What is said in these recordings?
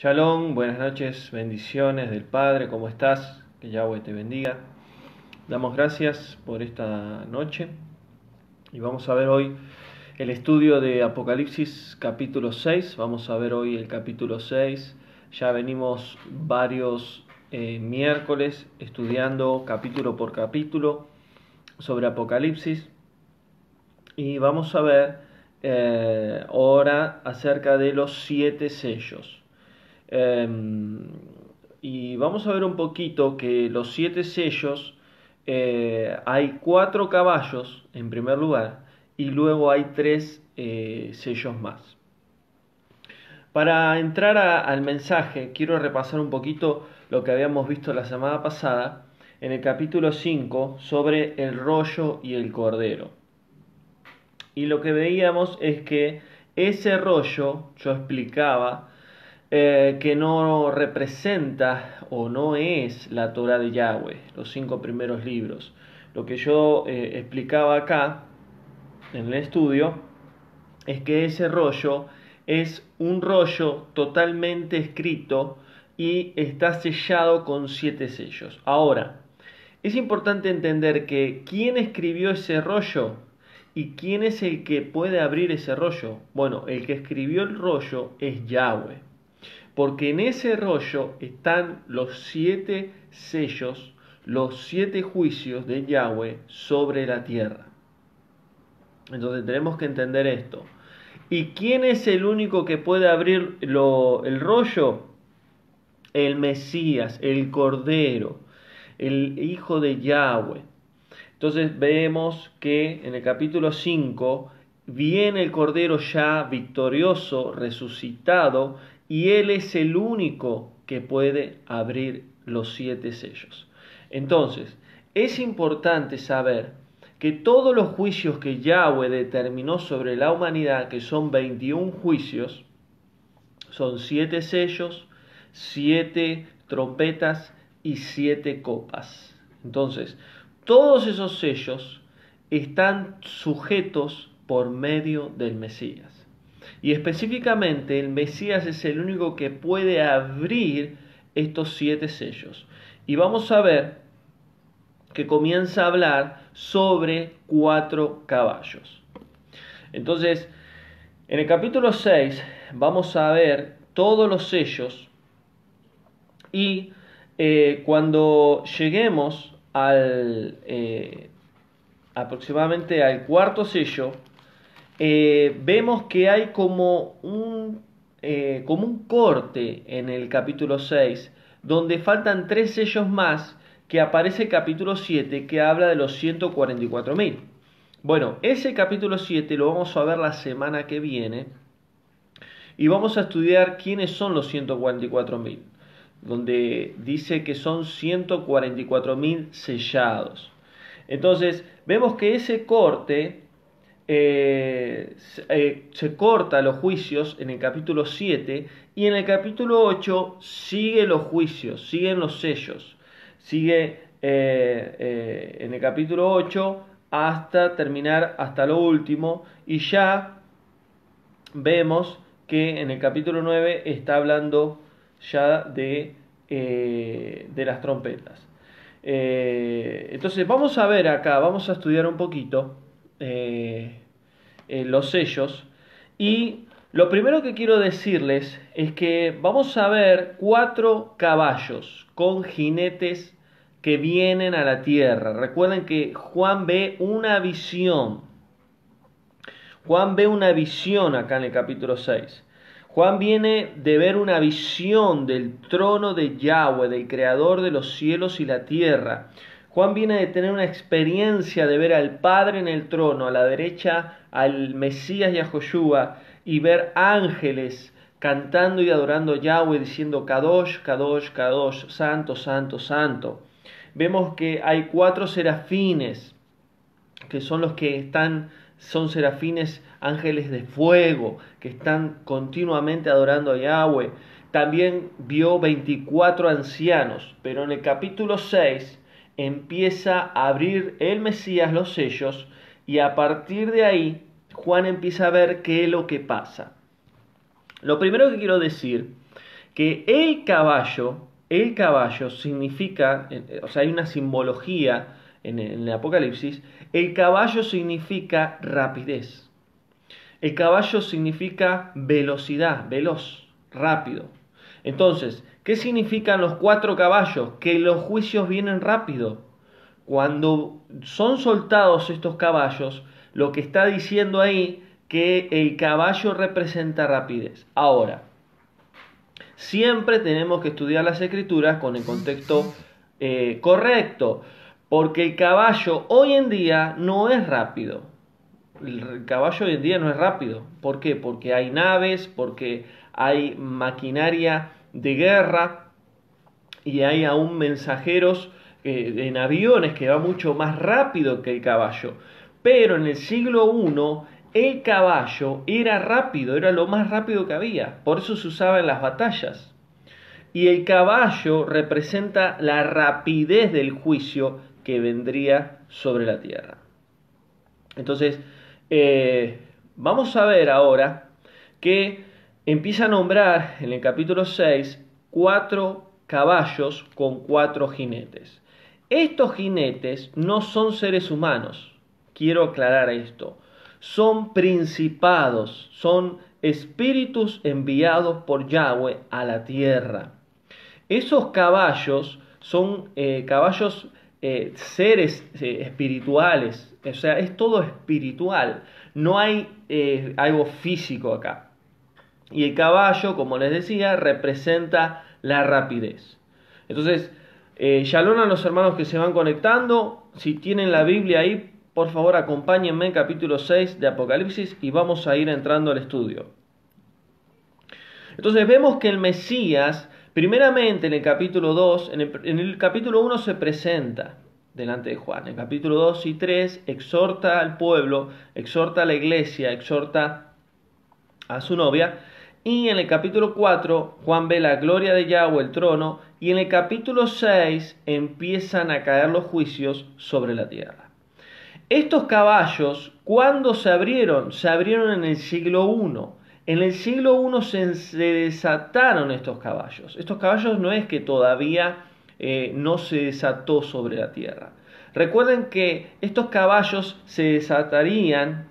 Shalom, buenas noches, bendiciones del Padre, ¿cómo estás? Que Yahweh te bendiga. Damos gracias por esta noche y vamos a ver hoy el estudio de Apocalipsis capítulo 6. Vamos a ver hoy el capítulo 6. Ya venimos varios miércoles estudiando capítulo por capítulo sobre Apocalipsis y vamos a ver ahora acerca de los 7 sellos. Y vamos a ver un poquito que los 7 sellos, hay 4 caballos en primer lugar y luego hay 3 sellos más. Para entrar al mensaje quiero repasar un poquito lo que habíamos visto la semana pasada en el capítulo 5 sobre el rollo y el cordero. Y lo que veíamos es que ese rollo, yo explicaba, que no representa o no es la Torá de Yahweh, los 5 primeros libros. Lo que yo explicaba acá en el estudio es que ese rollo es un rollo totalmente escrito y está sellado con 7 sellos. Ahora, es importante entender que quién escribió ese rollo y quién es el que puede abrir ese rollo. Bueno, el que escribió el rollo es Yahweh. Porque en ese rollo están los 7 sellos, los 7 juicios de Yahweh sobre la tierra. Entonces tenemos que entender esto. ¿Y quién es el único que puede abrir el rollo? El Mesías, el Cordero, el Hijo de Yahweh. Entonces vemos que en el capítulo 5 viene el Cordero ya victorioso, resucitado, y Él es el único que puede abrir los 7 sellos. Entonces, es importante saber que todos los juicios que Yahweh determinó sobre la humanidad, que son 21 juicios, son 7 sellos, 7 trompetas y 7 copas. Entonces, todos esos sellos están sujetos por medio del Mesías. Y específicamente el Mesías es el único que puede abrir estos 7 sellos. Y vamos a ver que comienza a hablar sobre 4 caballos. Entonces, en el capítulo 6 vamos a ver todos los sellos y cuando lleguemos aproximadamente al cuarto sello, vemos que hay como un corte en el capítulo 6, donde faltan 3 sellos más, que aparece el capítulo 7, que habla de los 144.000. Bueno, ese capítulo 7 lo vamos a ver la semana que viene, y vamos a estudiar quiénes son los 144.000, donde dice que son 144.000 sellados. Entonces, vemos que ese corte se corta los juicios en el capítulo 7 y en el capítulo 8 sigue los juicios, siguen los sellos, sigue en el capítulo 8 hasta terminar hasta lo último, y ya vemos que en el capítulo 9 está hablando ya de las trompetas. Entonces vamos a ver acá, vamos a estudiar un poquito los sellos, y lo primero que quiero decirles es que vamos a ver 4 caballos con jinetes que vienen a la tierra. Recuerden que Juan ve una visión. Juan ve una visión acá en el capítulo 6. Juan viene de ver una visión del trono de Yahweh, del creador de los cielos y la tierra. Juan viene de tener una experiencia de ver al Padre en el trono, a la derecha al Mesías y a Joshua, y ver ángeles cantando y adorando a Yahweh, diciendo Kadosh, Kadosh, Kadosh, Santo, Santo, Santo. Vemos que hay 4 serafines, que son los que son serafines, ángeles de fuego, que están continuamente adorando a Yahweh. También vio 24 ancianos, pero en el capítulo 6 empieza a abrir el Mesías los sellos, y a partir de ahí Juan empieza a ver qué es lo que pasa. Lo primero que quiero decir, que el caballo significa, o sea, hay una simbología en el Apocalipsis, el caballo significa rapidez. El caballo significa velocidad, veloz, rápido. Entonces, ¿qué significan los 4 caballos? Que los juicios vienen rápido. Cuando son soltados estos caballos, lo que está diciendo ahí que el caballo representa rapidez. Ahora, siempre tenemos que estudiar las escrituras con el contexto correcto, porque el caballo hoy en día no es rápido. El caballo hoy en día no es rápido. ¿Por qué? Porque hay naves, porque hay maquinaria de guerra y hay aún mensajeros en aviones que va mucho más rápido que el caballo. Pero en el siglo I el caballo era rápido, era lo más rápido que había. Por eso se usaba en las batallas. Y el caballo representa la rapidez del juicio que vendría sobre la tierra. Entonces, vamos a ver ahora que empieza a nombrar en el capítulo 6 4 caballos con 4 jinetes. Estos jinetes no son seres humanos, quiero aclarar esto. Son principados, son espíritus enviados por Yahweh a la tierra. Esos caballos son caballos seres espirituales, o sea, es todo espiritual, no hay algo físico acá. Y el caballo, como les decía, representa la rapidez. Entonces, shalom a los hermanos que se van conectando. Si tienen la Biblia ahí, por favor acompáñenme en capítulo 6 de Apocalipsis y vamos a ir entrando al estudio. Entonces vemos que el Mesías, primeramente en el capítulo 2, en el capítulo 1 se presenta delante de Juan. En el capítulo 2 y 3 exhorta al pueblo, exhorta a la iglesia, exhorta a su novia. Y en el capítulo 4 Juan ve la gloria de Yahweh, el trono. Y en el capítulo 6 empiezan a caer los juicios sobre la tierra. Estos caballos, ¿cuándo se abrieron? Se abrieron en el siglo I. En el siglo I se desataron estos caballos. Estos caballos no es que todavía no se desató sobre la tierra. Recuerden que estos caballos se desatarían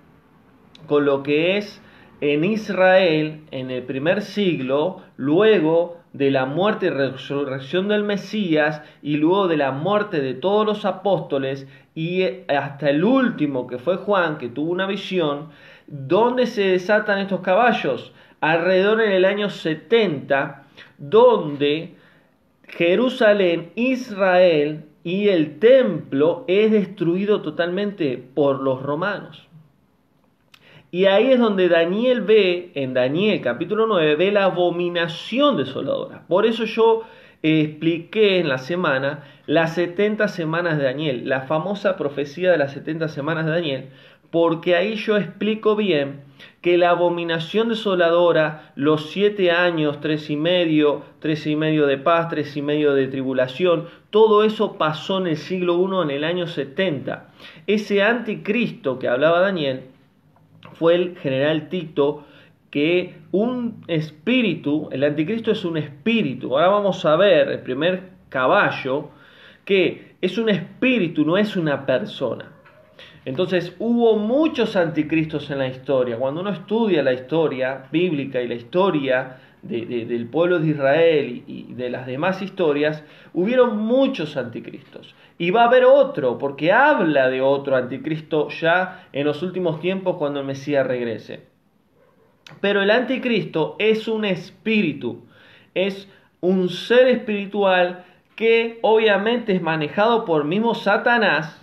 con lo que es en Israel en el primer siglo, luego de la muerte y resurrección del Mesías y luego de la muerte de todos los apóstoles y hasta el último que fue Juan, que tuvo una visión. ¿Dónde se desatan estos caballos? Alrededor en el año 70, donde Jerusalén, Israel y el templo es destruido totalmente por los romanos. Y ahí es donde Daniel ve, en Daniel capítulo 9, ve la abominación desoladora. Por eso yo expliqué en la semana las 70 semanas de Daniel, la famosa profecía de las 70 semanas de Daniel, porque ahí yo explico bien que la abominación desoladora, los 7 años, 3 y medio de paz, 3 y medio de tribulación, todo eso pasó en el siglo I, en el año 70. Ese anticristo que hablaba Daniel fue el general Tito, que un espíritu, el anticristo es un espíritu. Ahora vamos a ver el primer caballo, que es un espíritu, no es una persona. Entonces hubo muchos anticristos en la historia. Cuando uno estudia la historia bíblica y la historia del pueblo de Israel y de las demás historias, hubieron muchos anticristos. Y va a haber otro, porque habla de otro anticristo ya en los últimos tiempos cuando el Mesías regrese. Pero el anticristo es un espíritu, es un ser espiritual que obviamente es manejado por mismo Satanás,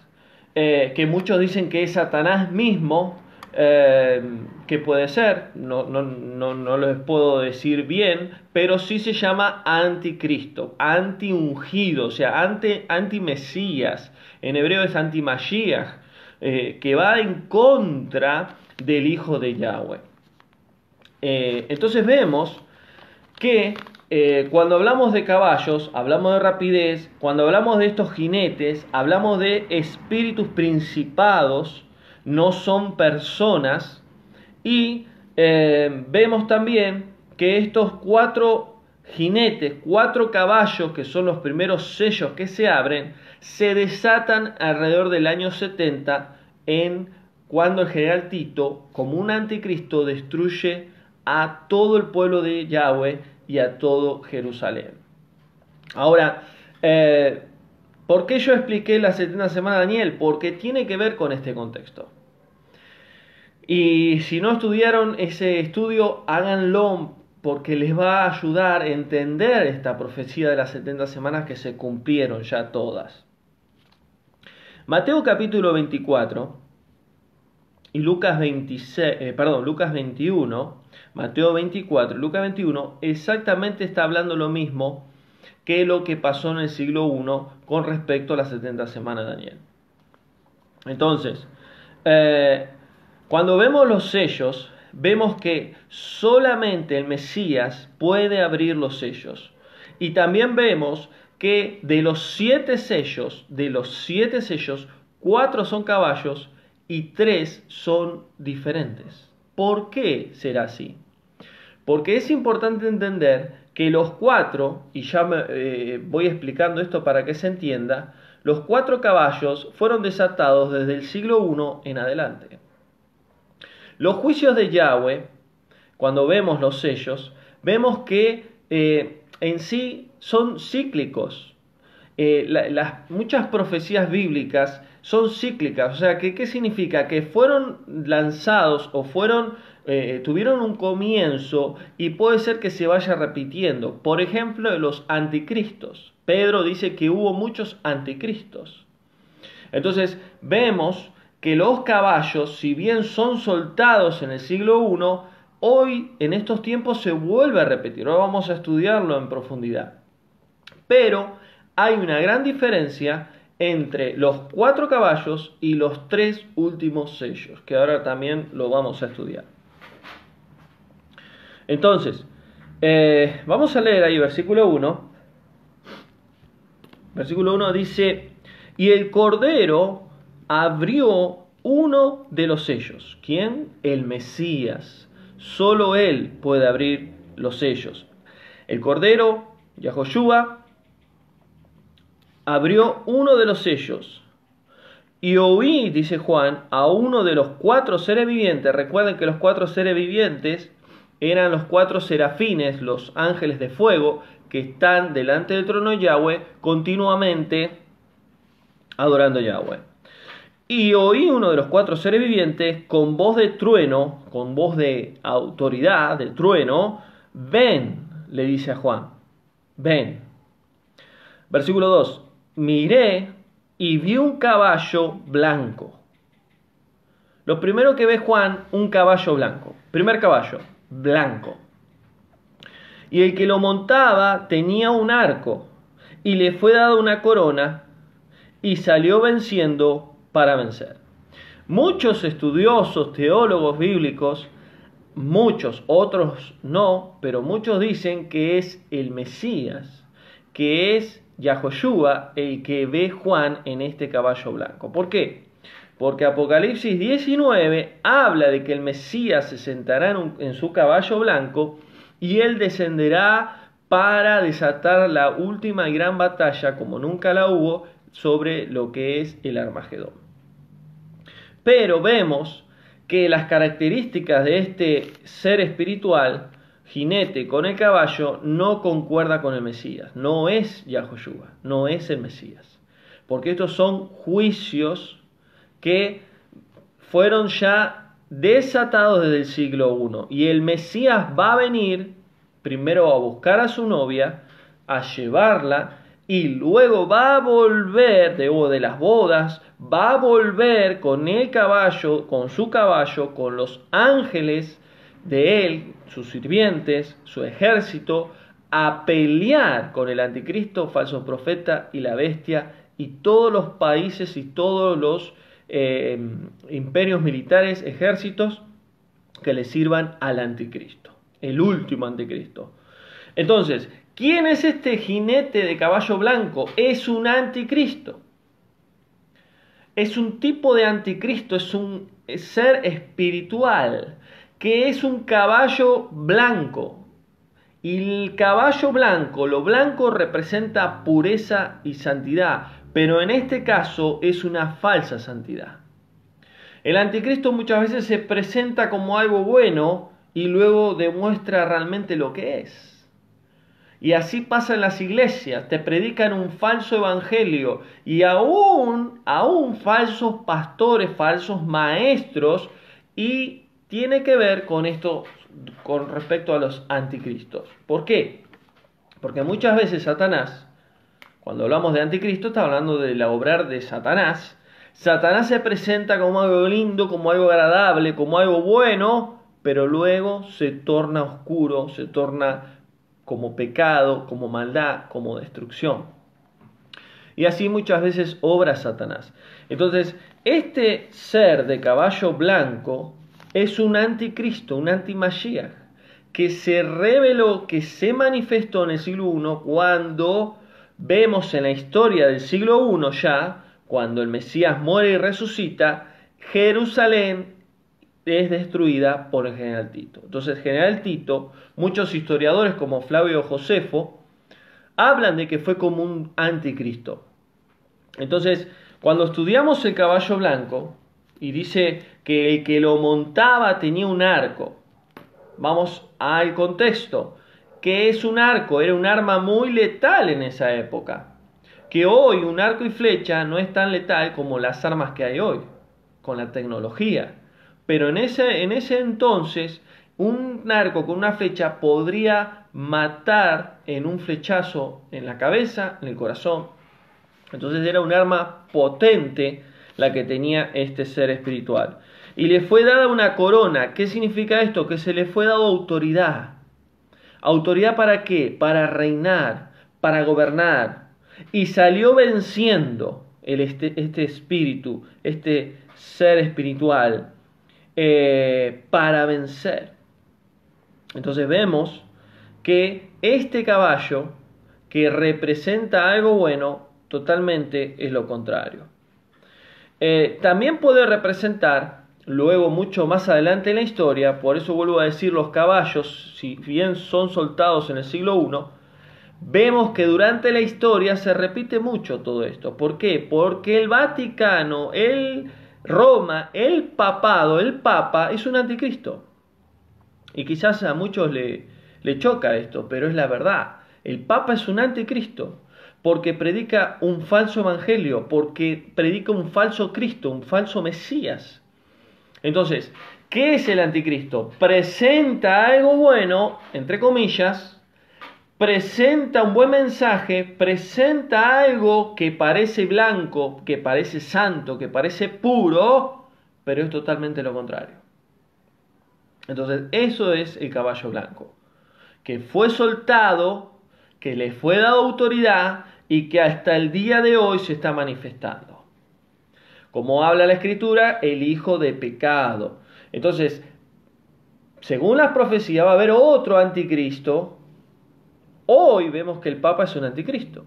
que muchos dicen que es Satanás mismo, que puede ser, no les puedo decir bien, pero sí se llama anticristo, anti-ungido, o sea, anti-mesías, en hebreo es anti-mashiach, que va en contra del Hijo de Yahweh. Entonces vemos que cuando hablamos de caballos, hablamos de rapidez. Cuando hablamos de estos jinetes, hablamos de espíritus principados, no son personas. Y vemos también que estos 4 jinetes, 4 caballos, que son los primeros sellos que se abren, se desatan alrededor del año 70, cuando el general Tito, como un anticristo, destruye a todo el pueblo de Yahweh y a todo Jerusalén. Ahora, ¿por qué yo expliqué la 70 semana de Daniel? Porque tiene que ver con este contexto. Y si no estudiaron ese estudio, háganlo, porque les va a ayudar a entender esta profecía de las 70 semanas que se cumplieron ya todas. Mateo capítulo 24 y Lucas 21, Mateo 24 y Lucas 21 exactamente está hablando lo mismo que lo que pasó en el siglo I con respecto a las 70 semanas de Daniel. Entonces, cuando vemos los sellos, vemos que solamente el Mesías puede abrir los sellos. Y también vemos que de los 7 sellos, 4 son caballos y 3 son diferentes. ¿Por qué será así? Porque es importante entender que los 4, y ya voy explicando esto para que se entienda, los 4 caballos fueron desatados desde el siglo I en adelante. Los juicios de Yahweh, cuando vemos los sellos, vemos que en sí son cíclicos. Muchas profecías bíblicas son cíclicas. O sea, ¿qué significa? Que fueron lanzados o tuvieron un comienzo y puede ser que se vaya repitiendo. Por ejemplo, los anticristos. Pedro dice que hubo muchos anticristos. Entonces, vemos que los caballos, si bien son soltados en el siglo I, hoy en estos tiempos se vuelve a repetir. Ahora vamos a estudiarlo en profundidad. Pero hay una gran diferencia entre los 4 caballos y los 3 últimos sellos, que ahora también lo vamos a estudiar. Entonces, vamos a leer ahí versículo 1. Versículo 1 dice: y el Cordero abrió uno de los sellos. ¿Quién? El Mesías. Solo Él puede abrir los sellos. El Cordero, Yahoshua, abrió uno de los sellos. Y oí, dice Juan, a uno de los 4 seres vivientes. Recuerden que los 4 seres vivientes eran los 4 serafines, los ángeles de fuego, que están delante del trono de Yahweh continuamente adorando a Yahweh. Y oí uno de los 4 seres vivientes con voz de trueno, con voz de autoridad, de trueno: ven, le dice a Juan, ven. Versículo 2, miré y vi un caballo blanco. Lo primero que ve Juan, un caballo blanco. Primer caballo, blanco. Y el que lo montaba tenía un arco, y le fue dada una corona, y salió venciendo para vencer. Muchos estudiosos, teólogos bíblicos, muchos, otros no, pero muchos dicen que es el Mesías, que es Yahoshua el que ve Juan en este caballo blanco. ¿Por qué? Porque Apocalipsis 19 habla de que el Mesías se sentará en su caballo blanco y él descenderá para desatar la última y gran batalla, como nunca la hubo, sobre lo que es el Armagedón. Pero vemos que las características de este ser espiritual, jinete con el caballo, no concuerda con el Mesías. No es Yahoshua, no es el Mesías. Porque estos son juicios que fueron ya desatados desde el siglo I. Y el Mesías va a venir primero a buscar a su novia, a llevarla, y luego va a volver, de las bodas, va a volver con el caballo, con su caballo, con los ángeles de él, sus sirvientes, su ejército, a pelear con el anticristo, falso profeta y la bestia, y todos los países y todos los imperios militares, ejércitos que le sirvan al anticristo, el último anticristo. Entonces, ¿quién es este jinete de caballo blanco? Es un anticristo. Es un tipo de anticristo, es un ser espiritual, que es un caballo blanco. Y el caballo blanco, lo blanco representa pureza y santidad, pero en este caso es una falsa santidad. El anticristo muchas veces se presenta como algo bueno y luego demuestra realmente lo que es. Y así pasa en las iglesias, te predican un falso evangelio y aún falsos pastores, falsos maestros, y tiene que ver con esto con respecto a los anticristos. ¿Por qué? Porque muchas veces Satanás, cuando hablamos de anticristo, está hablando del obrar de Satanás. Satanás se presenta como algo lindo, como algo agradable, como algo bueno, pero luego se torna oscuro, se torna como pecado, como maldad, como destrucción. Y así muchas veces obra Satanás. Entonces, este ser de caballo blanco es un anticristo, un antimashiach, que se reveló, que se manifestó en el siglo I, cuando vemos en la historia del siglo I ya, cuando el Mesías muere y resucita, Jerusalén es destruida por el general Tito. Entonces, el general Tito, muchos historiadores como Flavio Josefo, hablan de que fue como un anticristo. Entonces, cuando estudiamos el caballo blanco, y dice que el que lo montaba tenía un arco, vamos al contexto. ¿Qué es un arco? Era un arma muy letal en esa época. Que hoy un arco y flecha no es tan letal como las armas que hay hoy, con la tecnología. Pero en ese entonces, un arco con una flecha podría matar en un flechazo en la cabeza, en el corazón. Entonces era un arma potente la que tenía este ser espiritual. Y le fue dada una corona. ¿Qué significa esto? Que se le fue dado autoridad. ¿Autoridad para qué? Para reinar, para gobernar. Y salió venciendo este espíritu, este ser espiritual, para vencer. Entonces vemos que este caballo, que representa algo bueno, totalmente es lo contrario. También puede representar, luego mucho más adelante en la historia, por eso vuelvo a decir, los caballos, si bien son soltados en el siglo I, vemos que durante la historia se repite mucho todo esto. ¿Por qué? Porque el Vaticano, Roma, el papado, el papa, es un anticristo. Y quizás a muchos le choca esto, pero es la verdad. El papa es un anticristo, porque predica un falso evangelio, porque predica un falso Cristo, un falso Mesías. Entonces, ¿qué es el anticristo? Presenta algo bueno, entre comillas, presenta un buen mensaje, presenta algo que parece blanco, que parece santo, que parece puro, pero es totalmente lo contrario. Entonces, eso es el caballo blanco, que fue soltado, que le fue dado autoridad y que hasta el día de hoy se está manifestando. Como habla la Escritura, el hijo de pecado. Entonces, según las profecías, va a haber otro anticristo. Hoy vemos que el Papa es un anticristo,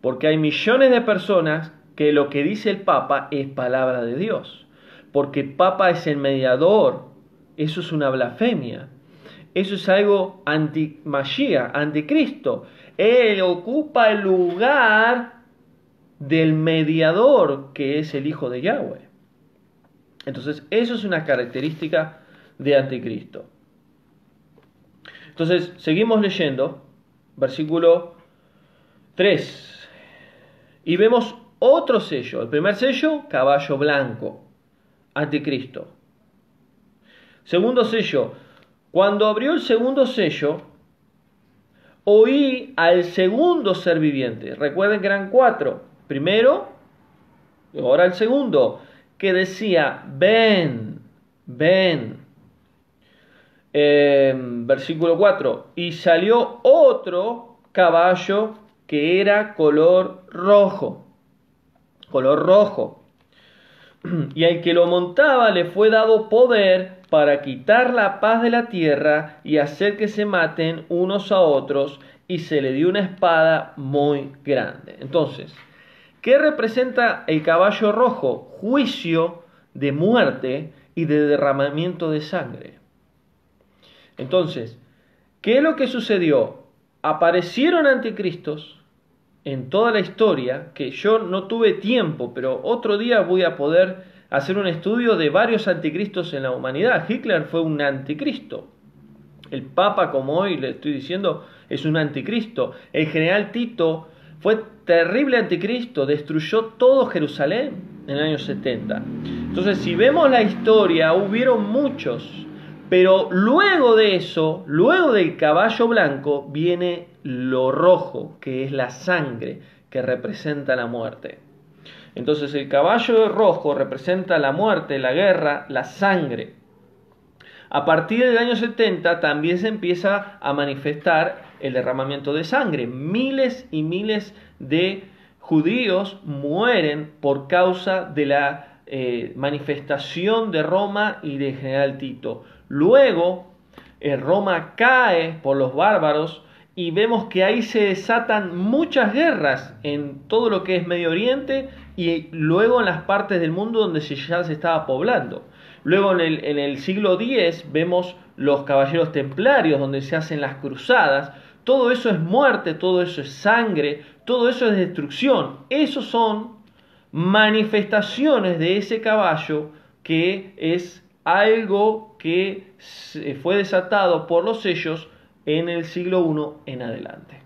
porque hay millones de personas que lo que dice el Papa es palabra de Dios, porque el Papa es el mediador. Eso es una blasfemia, eso es algo anti-Mashiach, anticristo. Él ocupa el lugar del mediador, que es el Hijo de Yahweh. Entonces, eso es una característica de anticristo. Entonces, seguimos leyendo, versículo 3, y vemos otro sello. El primer sello, caballo blanco, anticristo. Segundo sello, cuando abrió el segundo sello, oí al segundo ser viviente. Recuerden que eran 4. Primero, ahora el segundo, que decía, ven, ven. Versículo 4, y salió otro caballo que era color rojo, y al que lo montaba le fue dado poder para quitar la paz de la tierra y hacer que se maten unos a otros, y se le dio una espada muy grande. Entonces, ¿qué representa el caballo rojo? Juicio de muerte y de derramamiento de sangre. Entonces, ¿Qué es lo que sucedió? Aparecieron anticristos en toda la historia, que yo no tuve tiempo, pero otro día voy a poder hacer un estudio de varios anticristos en la humanidad. Hitler fue un anticristo. El Papa, como hoy le estoy diciendo, es un anticristo. El general Tito fue terrible anticristo, destruyó todo Jerusalén en el año 70. Entonces, si vemos la historia, hubieron muchos. Pero luego de eso, luego del caballo blanco, viene lo rojo, que es la sangre, que representa la muerte. Entonces el caballo rojo representa la muerte, la guerra, la sangre. A partir del año 70 también se empieza a manifestar el derramamiento de sangre. Miles y miles de judíos mueren por causa de la manifestación de Roma y de general Tito. Luego, Roma cae por los bárbaros y vemos que ahí se desatan muchas guerras en todo lo que es Medio Oriente y luego en las partes del mundo donde ya se estaba poblando. Luego en el siglo X vemos los caballeros templarios donde se hacen las cruzadas. Todo eso es muerte, todo eso es sangre, todo eso es destrucción. Esos son manifestaciones de ese caballo que es algo que fue desatado por los sellos en el siglo I en adelante.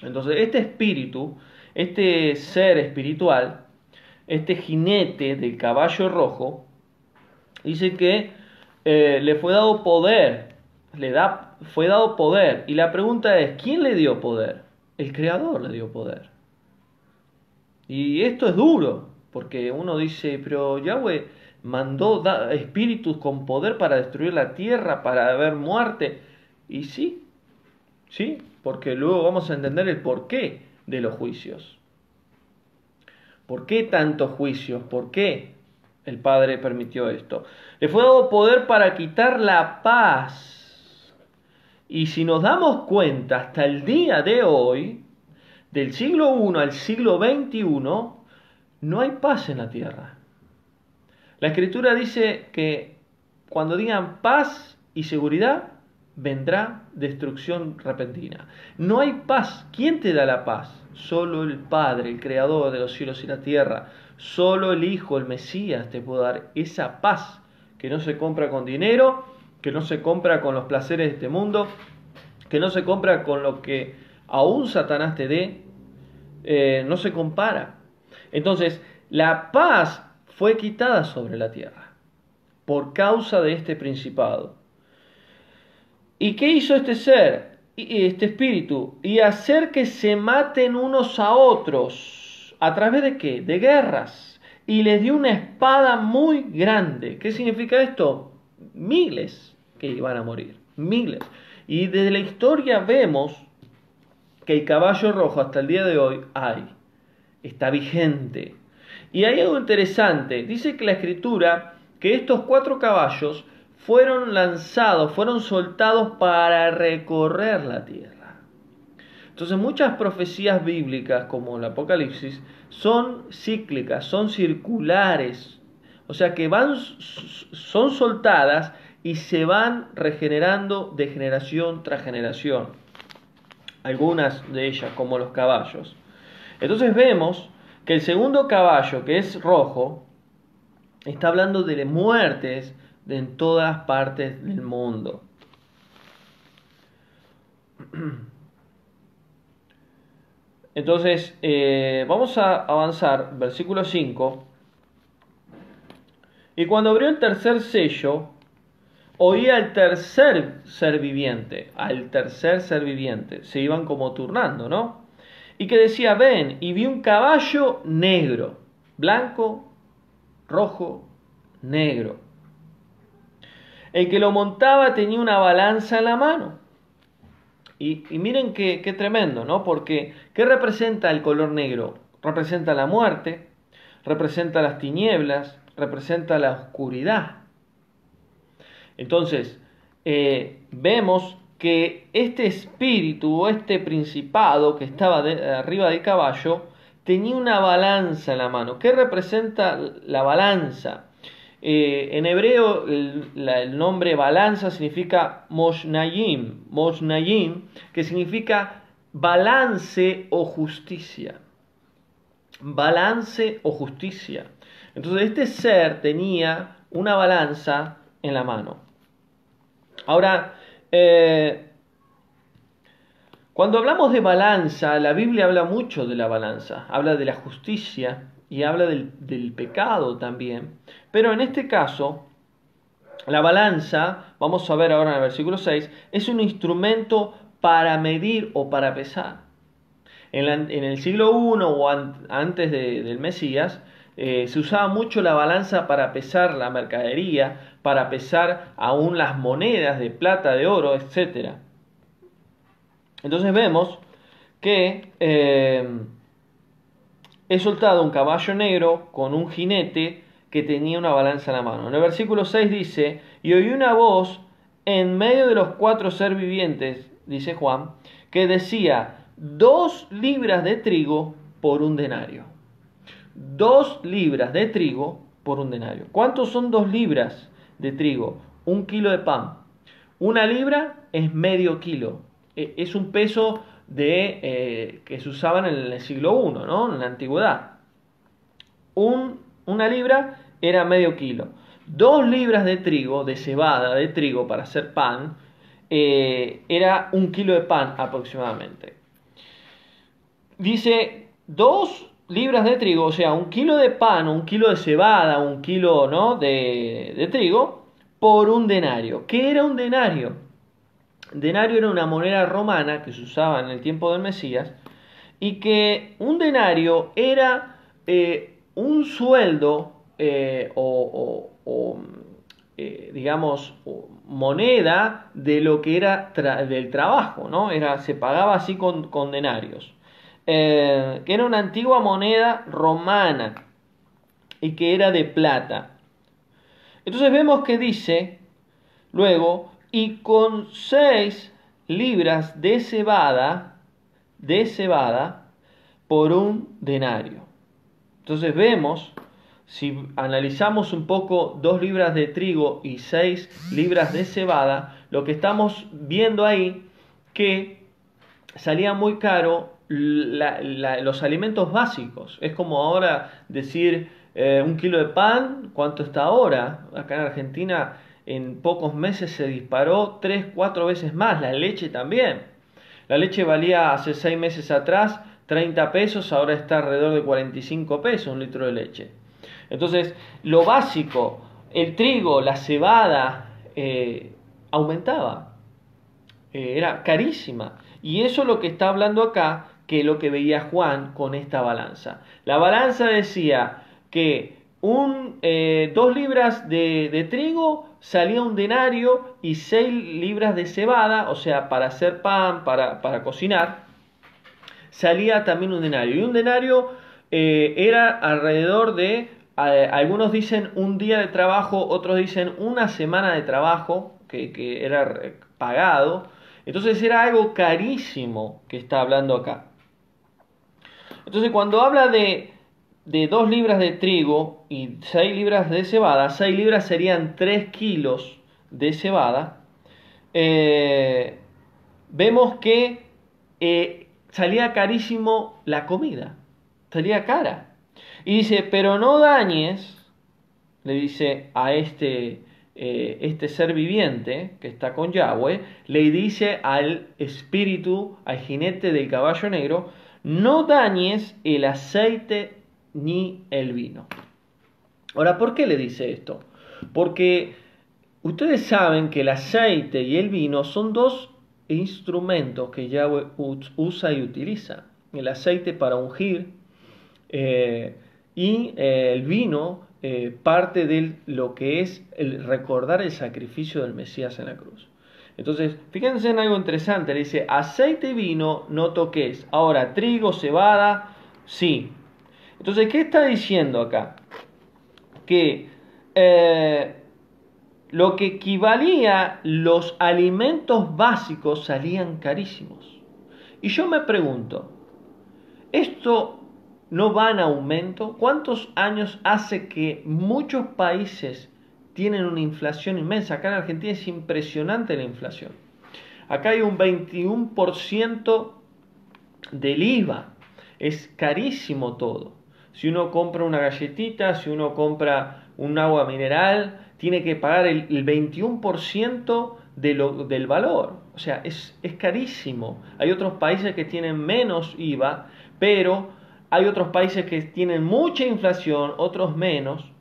Entonces este espíritu, este ser espiritual, este jinete del caballo rojo, dice que le fue dado poder, fue dado poder. Y la pregunta es, ¿quién le dio poder? El Creador le dio poder. Y esto es duro, porque uno dice, pero Yahweh mandó espíritus con poder para destruir la tierra, para haber muerte. Y sí, porque luego vamos a entender el porqué de los juicios. ¿Por qué tantos juicios? ¿Por qué el Padre permitió esto? Le fue dado poder para quitar la paz. Y si nos damos cuenta, hasta el día de hoy, del siglo I al siglo XXI, no hay paz en la tierra. La Escritura dice que cuando digan paz y seguridad, vendrá destrucción repentina. No hay paz. ¿Quién te da la paz? Solo el Padre, el Creador de los cielos y la tierra. Solo el Hijo, el Mesías, te puede dar esa paz que no se compra con dinero, que no se compra con los placeres de este mundo, que no se compra con lo que aún Satanás te dé, no se compara. Entonces, la paz fue quitada sobre la tierra por causa de este principado. ¿Y qué hizo este ser, este espíritu? Y hacer que se maten unos a otros. ¿A través de qué? De guerras. Y les dio una espada muy grande. ¿Qué significa esto? Miles que iban a morir. Miles. Y desde la historia vemos que el caballo rojo hasta el día de hoy está vigente. Y hay algo interesante. Dice que la Escritura que estos 4 caballos fueron lanzados, fueron soltados para recorrer la tierra. Entonces muchas profecías bíblicas como el Apocalipsis son cíclicas, son circulares. O sea que son soltadas y se van regenerando de generación tras generación. Algunas de ellas como los caballos. Entonces vemos que el segundo caballo, que es rojo, está hablando de muertes en todas partes del mundo. Entonces, vamos a avanzar, versículo 5. Y cuando abrió el tercer sello, oí al tercer ser viviente, se iban como turnando, ¿no? Y que decía, ven, y vi un caballo negro, blanco, rojo, negro. El que lo montaba tenía una balanza en la mano. Y miren qué tremendo, ¿no? Porque, ¿qué representa el color negro? Representa la muerte, representa las tinieblas, representa la oscuridad. Entonces, vemos que este espíritu o este principado que estaba arriba del caballo tenía una balanza en la mano. ¿Qué representa la balanza? En hebreo el nombre balanza significa moshnayim, que significa balance o justicia. Balance o justicia. Entonces este ser tenía una balanza en la mano. Ahora, cuando hablamos de balanza, la Biblia habla mucho de la balanza, habla de la justicia y habla del pecado también. Pero en este caso, la balanza, vamos a ver ahora en el versículo 6, es un instrumento para medir o para pesar. En el siglo I o antes del Mesías, se usaba mucho la balanza para pesar la mercadería, para pesar aún las monedas de plata, de oro, etc. Entonces vemos que he soltado un caballo negro con un jinete que tenía una balanza en la mano. En el versículo 6 dice, y oí una voz en medio de los 4 seres vivientes, dice Juan, que decía, 2 libras de trigo por un denario. 2 libras de trigo por un denario. ¿Cuántos son 2 libras de trigo? 1 kilo de pan. 1 libra es medio kilo. Es un peso que se usaban en el siglo I, ¿no? En la antigüedad. 1 libra era medio kilo. 2 libras de trigo, de cebada, de trigo para hacer pan, era 1 kilo de pan aproximadamente. Dice 2 libras de trigo, o sea, 1 kilo de pan, 1 kilo de cebada, 1 kilo, ¿no?, de trigo, por un denario. ¿Qué era un denario? Denario era una moneda romana que se usaba en el tiempo del Mesías, y que un denario era un sueldo digamos, moneda de lo que era del trabajo, ¿no? Se pagaba así con denarios. Que era una antigua moneda romana y que era de plata. Entonces vemos que dice luego, y con 6 libras de cebada por un denario. Entonces vemos, si analizamos un poco 2 libras de trigo y 6 libras de cebada, lo que estamos viendo ahí que salía muy caro los alimentos básicos. Es como ahora decir 1 kilo de pan, ¿cuánto está ahora? Acá en Argentina en pocos meses se disparó 3-4 veces más. La leche también. La leche valía hace 6 meses atrás 30 pesos, ahora está alrededor de 45 pesos un litro de leche. Entonces, lo básico, el trigo, la cebada, aumentaba. Era carísima. Y eso es lo que está hablando acá, que es lo que veía Juan con esta balanza. La balanza decía que 2 libras de trigo salía un denario y 6 libras de cebada, o sea, para hacer pan, para cocinar, salía también un denario. Y un denario era alrededor de, algunos dicen un día de trabajo, otros dicen una semana de trabajo, que era pagado. Entonces era algo carísimo que está hablando acá. Entonces cuando habla de 2 libras de trigo y 6 libras de cebada, 6 libras serían 3 kilos de cebada, vemos que salía carísimo la comida, salía cara. Y dice, pero no dañes, le dice a este ser viviente que está con Yahweh, le dice al espíritu, al jinete del caballo negro, no dañes el aceite ni el vino. Ahora, ¿por qué le dice esto? Porque ustedes saben que el aceite y el vino son 2 instrumentos que Yahweh usa y utiliza. El aceite para ungir y el vino parte de lo que es el recordar el sacrificio del Mesías en la cruz. Entonces, fíjense en algo interesante, le dice, aceite y vino no toques. Ahora, trigo, cebada, sí. Entonces, ¿qué está diciendo acá? Que lo que equivalía los alimentos básicos salían carísimos. Y yo me pregunto, ¿esto no va en aumento? ¿Cuántos años hace que muchos países tienen una inflación inmensa. Acá en Argentina es impresionante la inflación. Acá hay un 21% del IVA. Es carísimo todo. Si uno compra una galletita, si uno compra un agua mineral, tiene que pagar el 21% del valor. O sea, es carísimo. Hay otros países que tienen menos IVA, pero hay otros países que tienen mucha inflación, otros menos.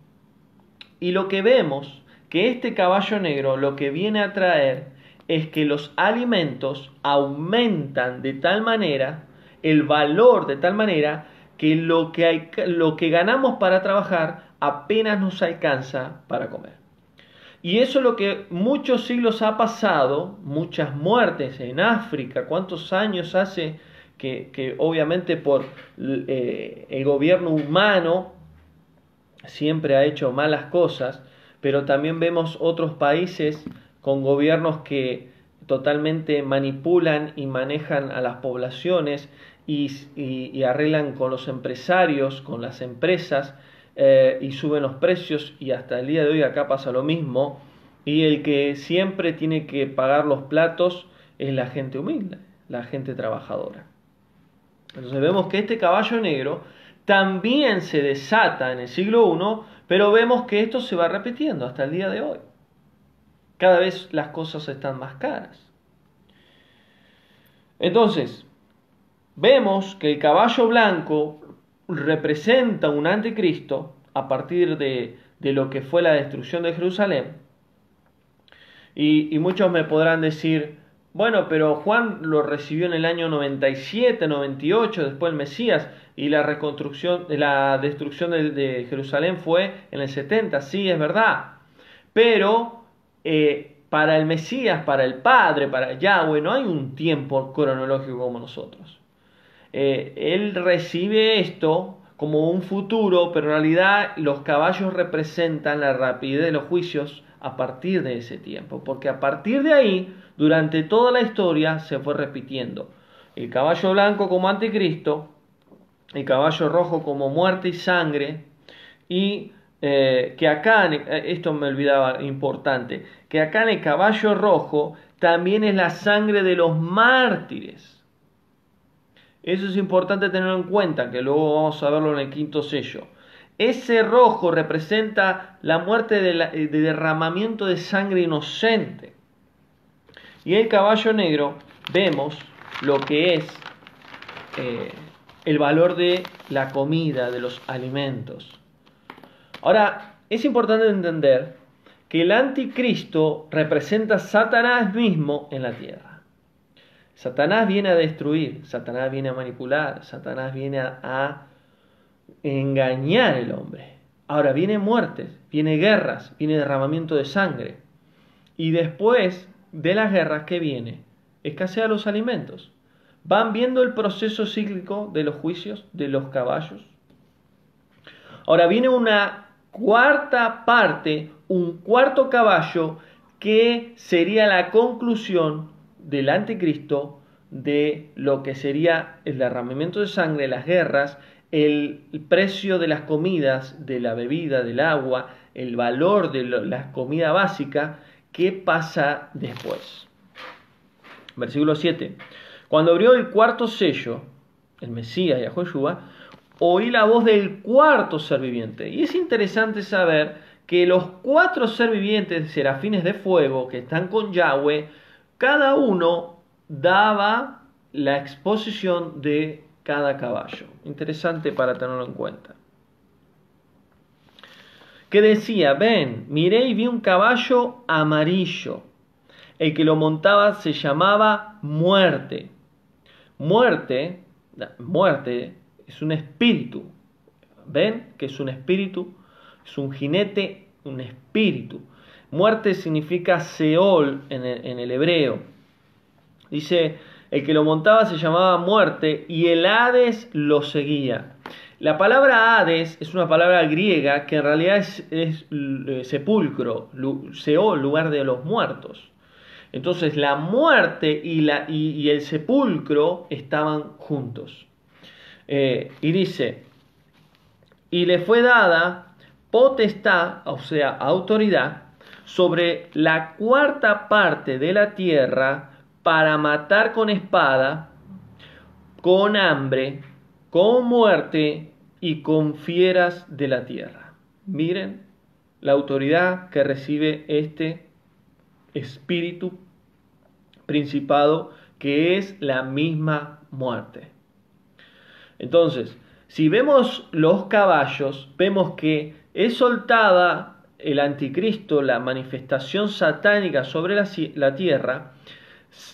Y lo que vemos, que este caballo negro lo que viene a traer es que los alimentos aumentan de tal manera, el valor de tal manera, que lo que ganamos para trabajar apenas nos alcanza para comer. Y eso es lo que muchos siglos ha pasado, muchas muertes en África. ¿Cuántos años hace que obviamente por el gobierno humano siempre ha hecho malas cosas, pero también vemos otros países con gobiernos que totalmente manipulan y manejan a las poblaciones y arreglan con los empresarios, con las empresas, y suben los precios, y hasta el día de hoy acá pasa lo mismo, y el que siempre tiene que pagar los platos es la gente humilde, la gente trabajadora. Entonces vemos que este caballo negro también se desata en el siglo I, pero vemos que esto se va repitiendo hasta el día de hoy. Cada vez las cosas están más caras. Entonces, vemos que el caballo blanco representa un anticristo a partir de lo que fue la destrucción de Jerusalén. Y muchos me podrán decir, bueno, pero Juan lo recibió en el año 97, 98, después el Mesías, y la reconstrucción, la destrucción de Jerusalén fue en el 70. Sí, es verdad. Pero para el Mesías, para el Padre, para Yahweh, no hay un tiempo cronológico como nosotros. Él recibe esto como un futuro, pero en realidad los caballos representan la rapidez de los juicios a partir de ese tiempo, porque a partir de ahí, durante toda la historia, se fue repitiendo el caballo blanco como anticristo, el caballo rojo como muerte y sangre, y que acá, esto me olvidaba, importante, que acá en el caballo rojo también es la sangre de los mártires. Eso es importante tenerlo en cuenta, que luego vamos a verlo en el quinto sello. Ese rojo representa la muerte de derramamiento de sangre inocente. Y el caballo negro vemos lo que es el valor de la comida, de los alimentos. Ahora, es importante entender que el anticristo representa a Satanás mismo en la tierra. Satanás viene a destruir, Satanás viene a manipular, Satanás viene a engañar al hombre. Ahora viene muertes, viene guerras, viene derramamiento de sangre. Y después de las guerras, ¿qué viene? Escasea los alimentos. ¿Van viendo el proceso cíclico de los juicios de los caballos? Ahora viene una cuarta parte, un cuarto caballo, que sería la conclusión del anticristo, de lo que sería el derramamiento de sangre, las guerras, el precio de las comidas, de la bebida, del agua, el valor de la comida básica. ¿Qué pasa después? Versículo 7. Cuando abrió el cuarto sello, el Mesías y Yahoshua, oí la voz del cuarto ser viviente. Y es interesante saber que los 4 ser vivientes, serafines de fuego, que están con Yahweh, cada uno daba la exposición de cada caballo. Interesante para tenerlo en cuenta. Que decía, ven, miré y vi un caballo amarillo. El que lo montaba se llamaba Muerte. Muerte es un espíritu. ¿Ven? Que es un espíritu. Es un jinete, un espíritu. Muerte significa Seol en el hebreo. Dice, el que lo montaba se llamaba Muerte y el Hades lo seguía. La palabra Hades es una palabra griega que en realidad es sepulcro, Seol, lugar de los muertos. Entonces la muerte y el sepulcro estaban juntos. Y dice, y le fue dada potestad, o sea, autoridad, sobre la cuarta parte de la tierra para matar con espada, con hambre, con muerte y con fieras de la tierra. Miren la autoridad que recibe este espíritu principado, que es la misma muerte. Entonces, si vemos los caballos, vemos que es soltada el anticristo, la manifestación satánica sobre la tierra.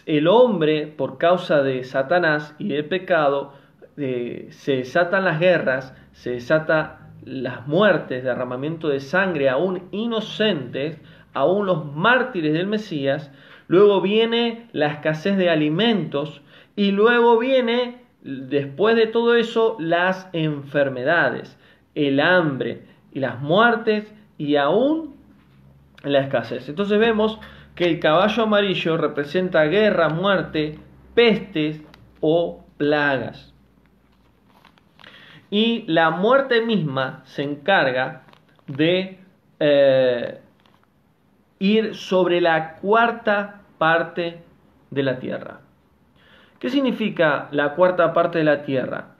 El hombre, por causa de Satanás y el pecado, se desatan las guerras, se desatan las muertes, derramamiento de sangre, aún inocentes, aún los mártires del Mesías. Luego viene la escasez de alimentos y luego viene, después de todo eso, las enfermedades, el hambre y las muertes y aún la escasez. Entonces vemos que el caballo amarillo representa guerra, muerte, pestes o plagas. Y la muerte misma se encarga de ir sobre la cuarta parte de la tierra. ¿Qué significa la cuarta parte de la tierra?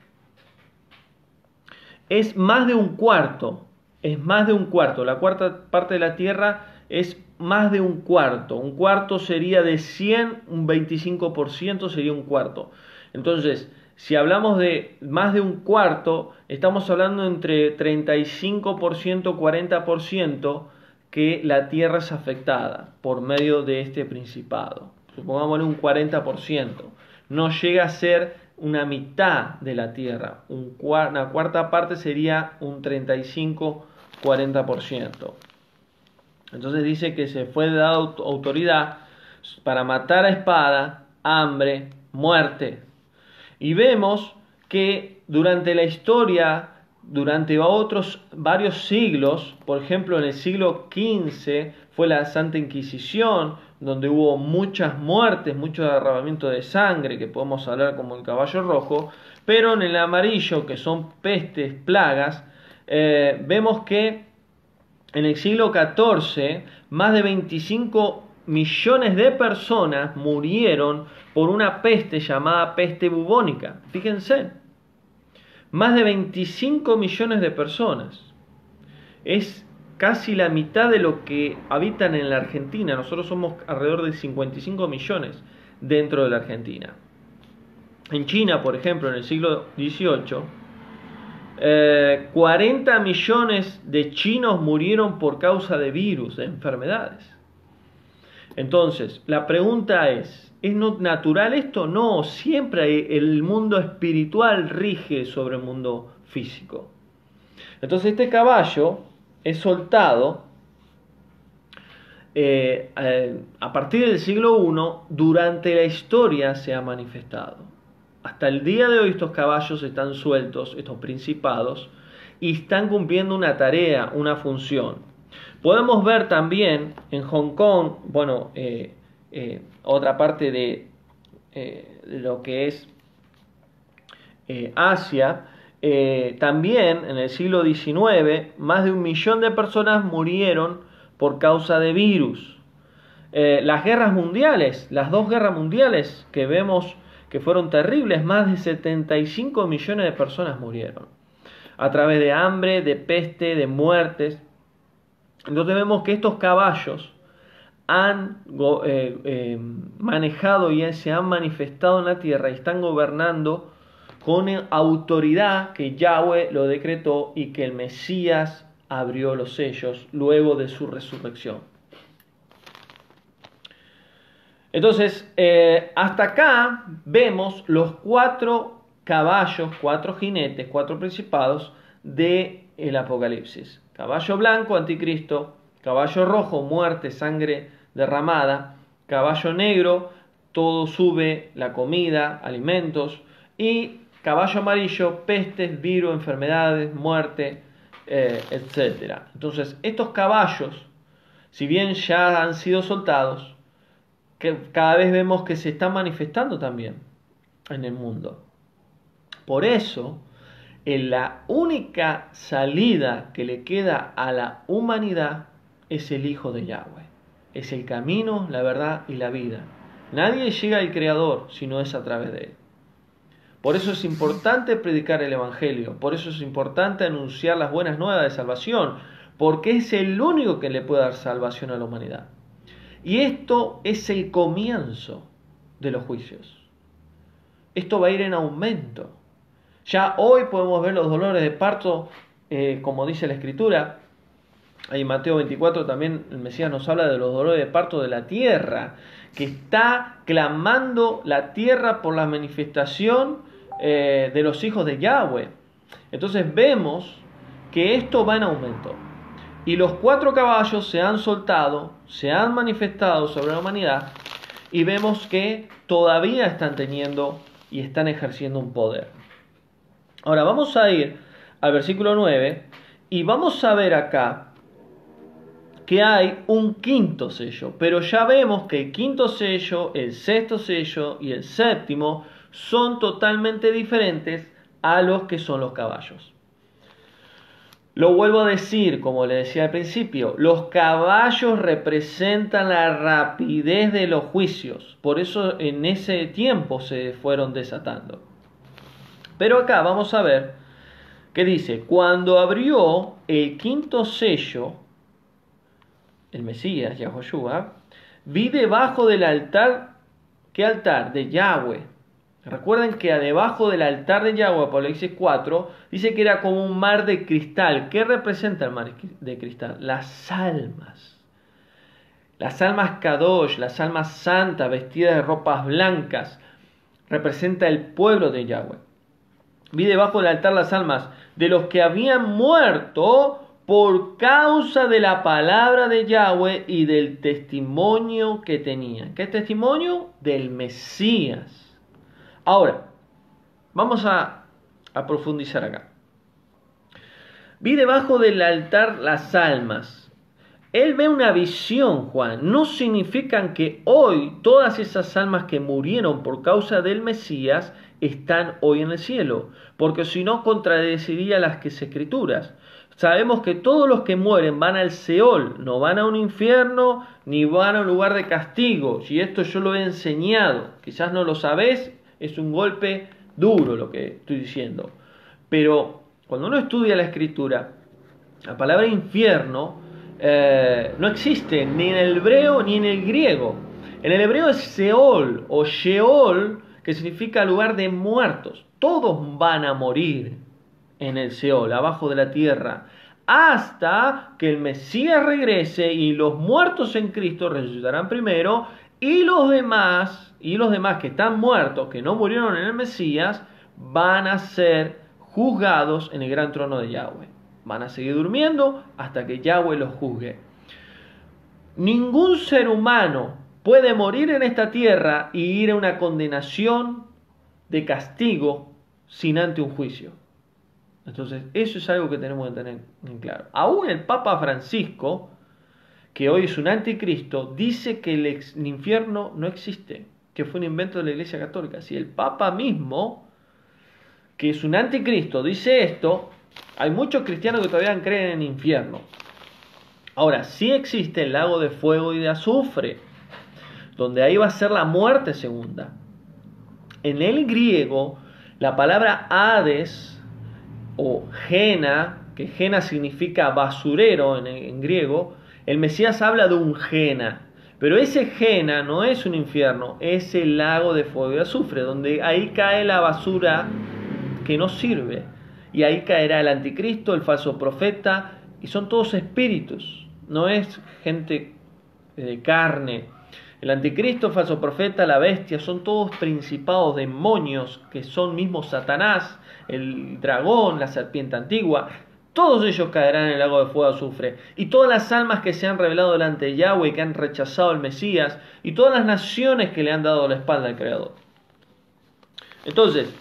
Es más de un cuarto. Es más de un cuarto. La cuarta parte de la tierra es más de un cuarto. Un cuarto sería de 100, un 25% sería un cuarto. Entonces, si hablamos de más de un cuarto, estamos hablando entre 35%, 40% que la tierra es afectada por medio de este principado. Supongámosle un 40%. No llega a ser una mitad de la tierra. Una cuarta parte sería un 35-40%. Entonces dice que se fue dada autoridad para matar a espada, hambre, muerte. Y vemos que durante la historia, durante varios siglos, por ejemplo en el siglo XV fue la Santa Inquisición, donde hubo muchas muertes, mucho derramamiento de sangre, que podemos hablar como el caballo rojo, pero en el amarillo, que son pestes, plagas, vemos que en el siglo XIV más de 25 millones de personas murieron por una peste llamada peste bubónica. Fíjense, más de 25 millones de personas. Es casi la mitad de lo que habitan en la Argentina. Nosotros somos alrededor de 55 millones dentro de la Argentina. En China, por ejemplo, en el siglo XVIII, 40 millones de chinos murieron por causa de virus, de enfermedades. Entonces, la pregunta ¿es natural esto? No, siempre el mundo espiritual rige sobre el mundo físico. Entonces este caballo es soltado a partir del siglo I, durante la historia se ha manifestado. Hasta el día de hoy estos caballos están sueltos, estos principados, y están cumpliendo una tarea, una función. Podemos ver también en Hong Kong, otra parte de lo que es Asia, también en el siglo XIX, más de 1 millón de personas murieron por causa de virus. Las guerras mundiales, las 2 guerras mundiales que vemos que fueron terribles, más de 75 millones de personas murieron a través de hambre, de peste, de muertes. Entonces vemos que estos caballos han manejado y se han manifestado en la tierra y están gobernando con autoridad que Yahweh lo decretó y que el Mesías abrió los sellos luego de su resurrección. Entonces, hasta acá vemos los 4 caballos, 4 jinetes, 4 principados del Apocalipsis. Caballo blanco, anticristo; caballo rojo, muerte, sangre derramada; caballo negro, todo sube, la comida, alimentos; y caballo amarillo, pestes, virus, enfermedades, muerte, etc. Entonces, estos caballos, si bien ya han sido soltados, que cada vez vemos que se están manifestando también en el mundo. Por eso, en la única salida que le queda a la humanidad es el Hijo de Yahweh. Es el camino, la verdad y la vida. Nadie llega al Creador si no es a través de Él. Por eso es importante predicar el Evangelio. Por eso es importante anunciar las buenas nuevas de salvación. Porque es el único que le puede dar salvación a la humanidad. Y esto es el comienzo de los juicios. Esto va a ir en aumento. Ya hoy podemos ver los dolores de parto, como dice la Escritura. Ahí en Mateo 24 también el Mesías nos habla de los dolores de parto de la tierra, que está clamando la tierra por la manifestación de los hijos de Yahweh. Entonces vemos que esto va en aumento. Y los 4 caballos se han soltado, se han manifestado sobre la humanidad, y vemos que todavía están teniendo y están ejerciendo un poder. Ahora vamos a ir al versículo 9 y vamos a ver acá que hay un quinto sello, pero ya vemos que el quinto sello, el sexto sello y el séptimo son totalmente diferentes a los que son los caballos. Lo vuelvo a decir, como le decía al principio, los caballos representan la rapidez de los juicios, por eso en ese tiempo se fueron desatando. Pero acá vamos a ver que dice, cuando abrió el quinto sello, el Mesías, Yahoshua, vi debajo del altar, ¿qué altar? De Yahweh. Recuerden que debajo del altar de Yahweh, Apocalipsis 4, dice que era como un mar de cristal. ¿Qué representa el mar de cristal? Las almas. Las almas Kadosh, las almas santas, vestidas de ropas blancas. Representa el pueblo de Yahweh. Vi debajo del altar las almas de los que habían muerto por causa de la palabra de Yahweh y del testimonio que tenían. ¿Qué testimonio? Del Mesías. Ahora, vamos a profundizar acá. Vi debajo del altar las almas. Él ve una visión, Juan. No significan que hoy todas esas almas que murieron por causa del Mesías están hoy en el cielo, porque si no contradeciría las escrituras. Sabemos que todos los que mueren van al Seol, no van a un infierno ni van a un lugar de castigo. Y esto yo lo he enseñado. Quizás no lo sabés. Es un golpe duro lo que estoy diciendo. Pero cuando uno estudia la Escritura, la palabra infierno no existe ni en el hebreo ni en el griego. En el hebreo es Seol o Sheol, que significa lugar de muertos. Todos van a morir en el Seol, abajo de la tierra, hasta que el Mesías regrese y los muertos en Cristo resucitarán primero y los demás que están muertos, que no murieron en el Mesías, van a ser juzgados en el gran trono de Yahweh. Van a seguir durmiendo hasta que Yahweh los juzgue. Ningún ser humano puede morir en esta tierra y ir a una condenación de castigo sin ante un juicio. Entonces, eso es algo que tenemos que tener en claro. Aún el Papa Francisco, que hoy es un anticristo, dice que el infierno no existe, que fue un invento de la Iglesia Católica. Si el Papa mismo, que es un anticristo, dice esto, hay muchos cristianos que todavía creen en infierno. Ahora, sí existe el lago de fuego y de azufre, donde ahí va a ser la muerte segunda. En el griego, la palabra Hades o Gena, que Gena significa basurero en griego, el Mesías habla de un Gena, pero ese Gena no es un infierno, es el lago de fuego y azufre, donde ahí cae la basura que no sirve, y ahí caerá el anticristo, el falso profeta, y son todos espíritus, no es gente de carne. El anticristo, el falso profeta, la bestia, son todos principados, demonios, que son mismo Satanás, el dragón, la serpiente antigua. Todos ellos caerán en el lago de fuego y azufre. Y todas las almas que se han revelado delante de Yahweh, que han rechazado al Mesías, y todas las naciones que le han dado la espalda al Creador. Entonces,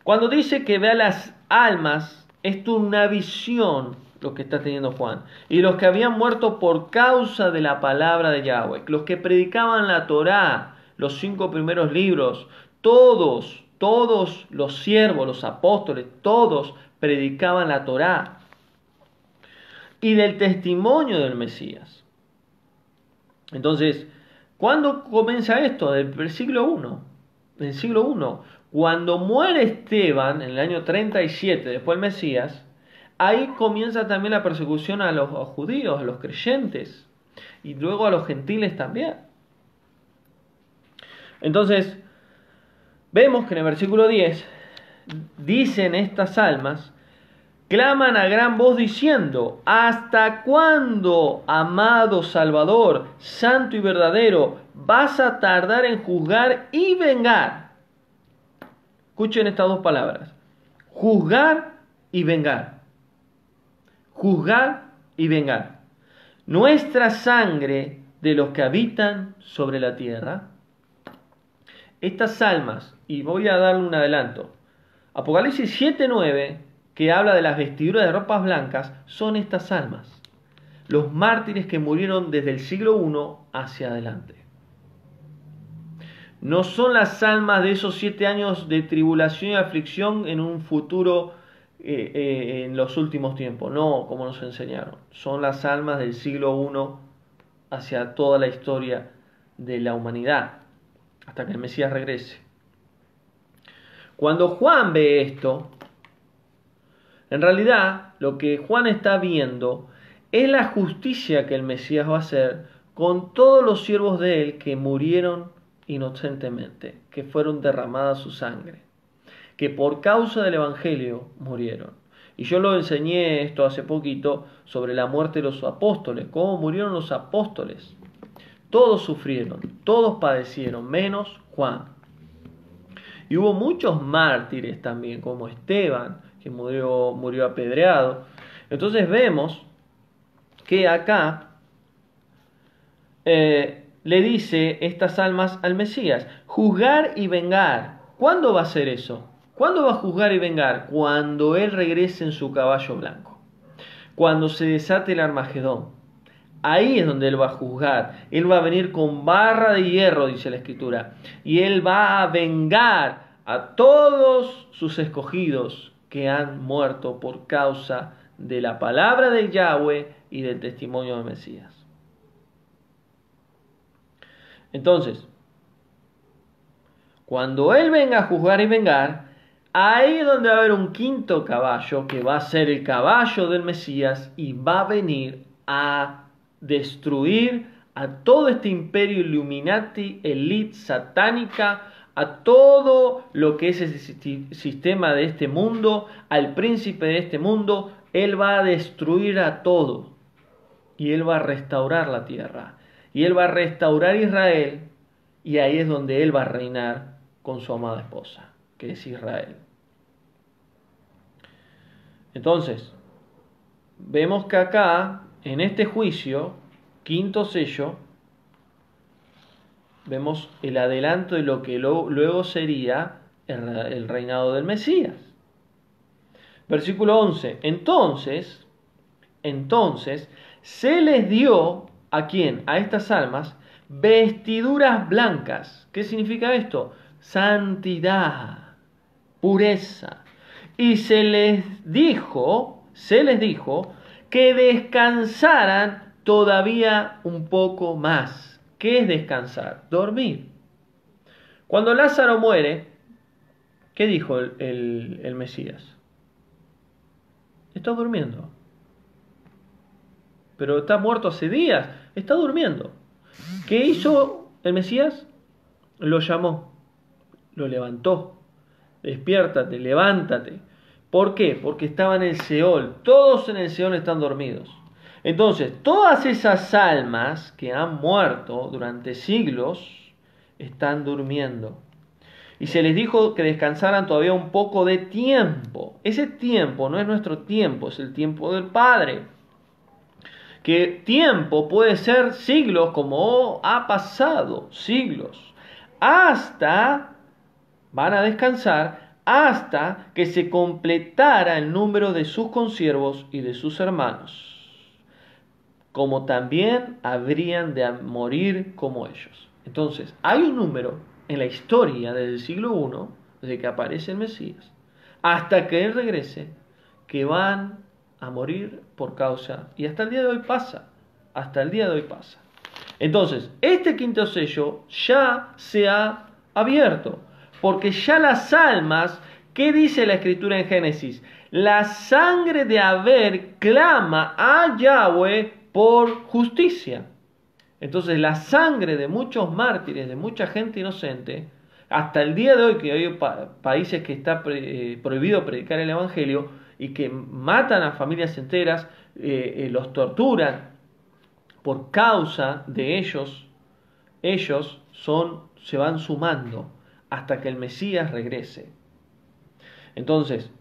cuando dice que vea las almas, esto es una visión lo que está teniendo Juan. Y los que habían muerto por causa de la palabra de Yahweh, los que predicaban la Torá, los 5 primeros libros, todos los siervos, los apóstoles, todos predicaban la Torá. y del testimonio del Mesías. Entonces, ¿cuándo comienza esto? Del siglo I. Del siglo I. Cuando muere Esteban, en el año 37, después del Mesías, ahí comienza también la persecución a los judíos, a los creyentes, y luego a los gentiles también. Entonces, vemos que en el versículo 10, dicen estas almas, claman a gran voz diciendo, ¿hasta cuándo, amado Salvador, santo y verdadero, vas a tardar en juzgar y vengar? Escuchen estas dos palabras, juzgar y vengar. Juzgar y vengar. Nuestra sangre de los que habitan sobre la tierra. Estas almas, y voy a darle un adelanto, Apocalipsis 7:9, que habla de las vestiduras de ropas blancas, son estas almas, los mártires que murieron desde el siglo I hacia adelante. No son las almas de esos 7 años de tribulación y aflicción en un futuro en los últimos tiempos, no como nos enseñaron. Son las almas del siglo I hacia toda la historia de la humanidad, hasta que el Mesías regrese. Cuando Juan ve esto, en realidad lo que Juan está viendo es la justicia que el Mesías va a hacer con todos los siervos de él que murieron inocentemente, que fueron derramadas su sangre, que por causa del Evangelio murieron. Y yo lo enseñé esto hace poquito sobre la muerte de los apóstoles, cómo murieron los apóstoles. Todos sufrieron, todos padecieron, menos Juan. Y hubo muchos mártires también, como Esteban, que murió apedreado. Entonces vemos que acá le dice estas almas al Mesías, juzgar y vengar. ¿Cuándo va a ser eso? ¿Cuándo va a juzgar y vengar? Cuando Él regrese en su caballo blanco. Cuando se desate el Armagedón. Ahí es donde Él va a juzgar. Él va a venir con barra de hierro, dice la Escritura. Y Él va a vengar a todos sus escogidos que han muerto por causa de la palabra de Yahweh y del testimonio del Mesías. Entonces, cuando Él venga a juzgar y vengar, ahí es donde va a haber un quinto caballo, que va a ser el caballo del Mesías, y va a venir a destruir a todo este imperio Illuminati, elite satánica, a todo lo que es ese sistema de este mundo, al príncipe de este mundo. Él va a destruir a todo, y Él va a restaurar la tierra. Y Él va a restaurar Israel, y ahí es donde Él va a reinar con su amada esposa, que es Israel. Entonces, vemos que acá, en este juicio, quinto sello, vemos el adelanto de lo que luego sería el reinado del Mesías. Versículo 11. Entonces, se les dio, ¿a quién? A estas almas, vestiduras blancas. ¿Qué significa esto? Santidad, pureza. Y se les dijo que descansaran todavía un poco más. ¿Qué es descansar? Dormir. Cuando Lázaro muere, ¿qué dijo el Mesías? Está durmiendo. Pero está muerto hace días, está durmiendo. ¿Qué hizo el Mesías? Lo llamó, lo levantó. Despiértate, levántate. ¿Por qué? Porque estaba en el Seol. Todos en el Seol están dormidos. Entonces, todas esas almas que han muerto durante siglos están durmiendo. Y se les dijo que descansaran todavía un poco de tiempo. Ese tiempo no es nuestro tiempo, es el tiempo del Padre. Que tiempo puede ser siglos, como ha pasado siglos. Van a descansar hasta que se completara el número de sus consiervos y de sus hermanos, como también habrían de morir como ellos. Entonces, hay un número en la historia desde el siglo I, desde que aparece el Mesías, hasta que Él regrese, que van a morir por causa, y hasta el día de hoy pasa, hasta el día de hoy pasa. Entonces, este quinto sello ya se ha abierto, porque ya las almas, ¿qué dice la Escritura en Génesis? La sangre de Abel clama a Yahweh por justicia. Entonces, la sangre de muchos mártires, de mucha gente inocente, hasta el día de hoy, que hay países que está prohibido predicar el Evangelio y que matan a familias enteras, los torturan por causa de ellos se van sumando hasta que el Mesías regrese. Entonces,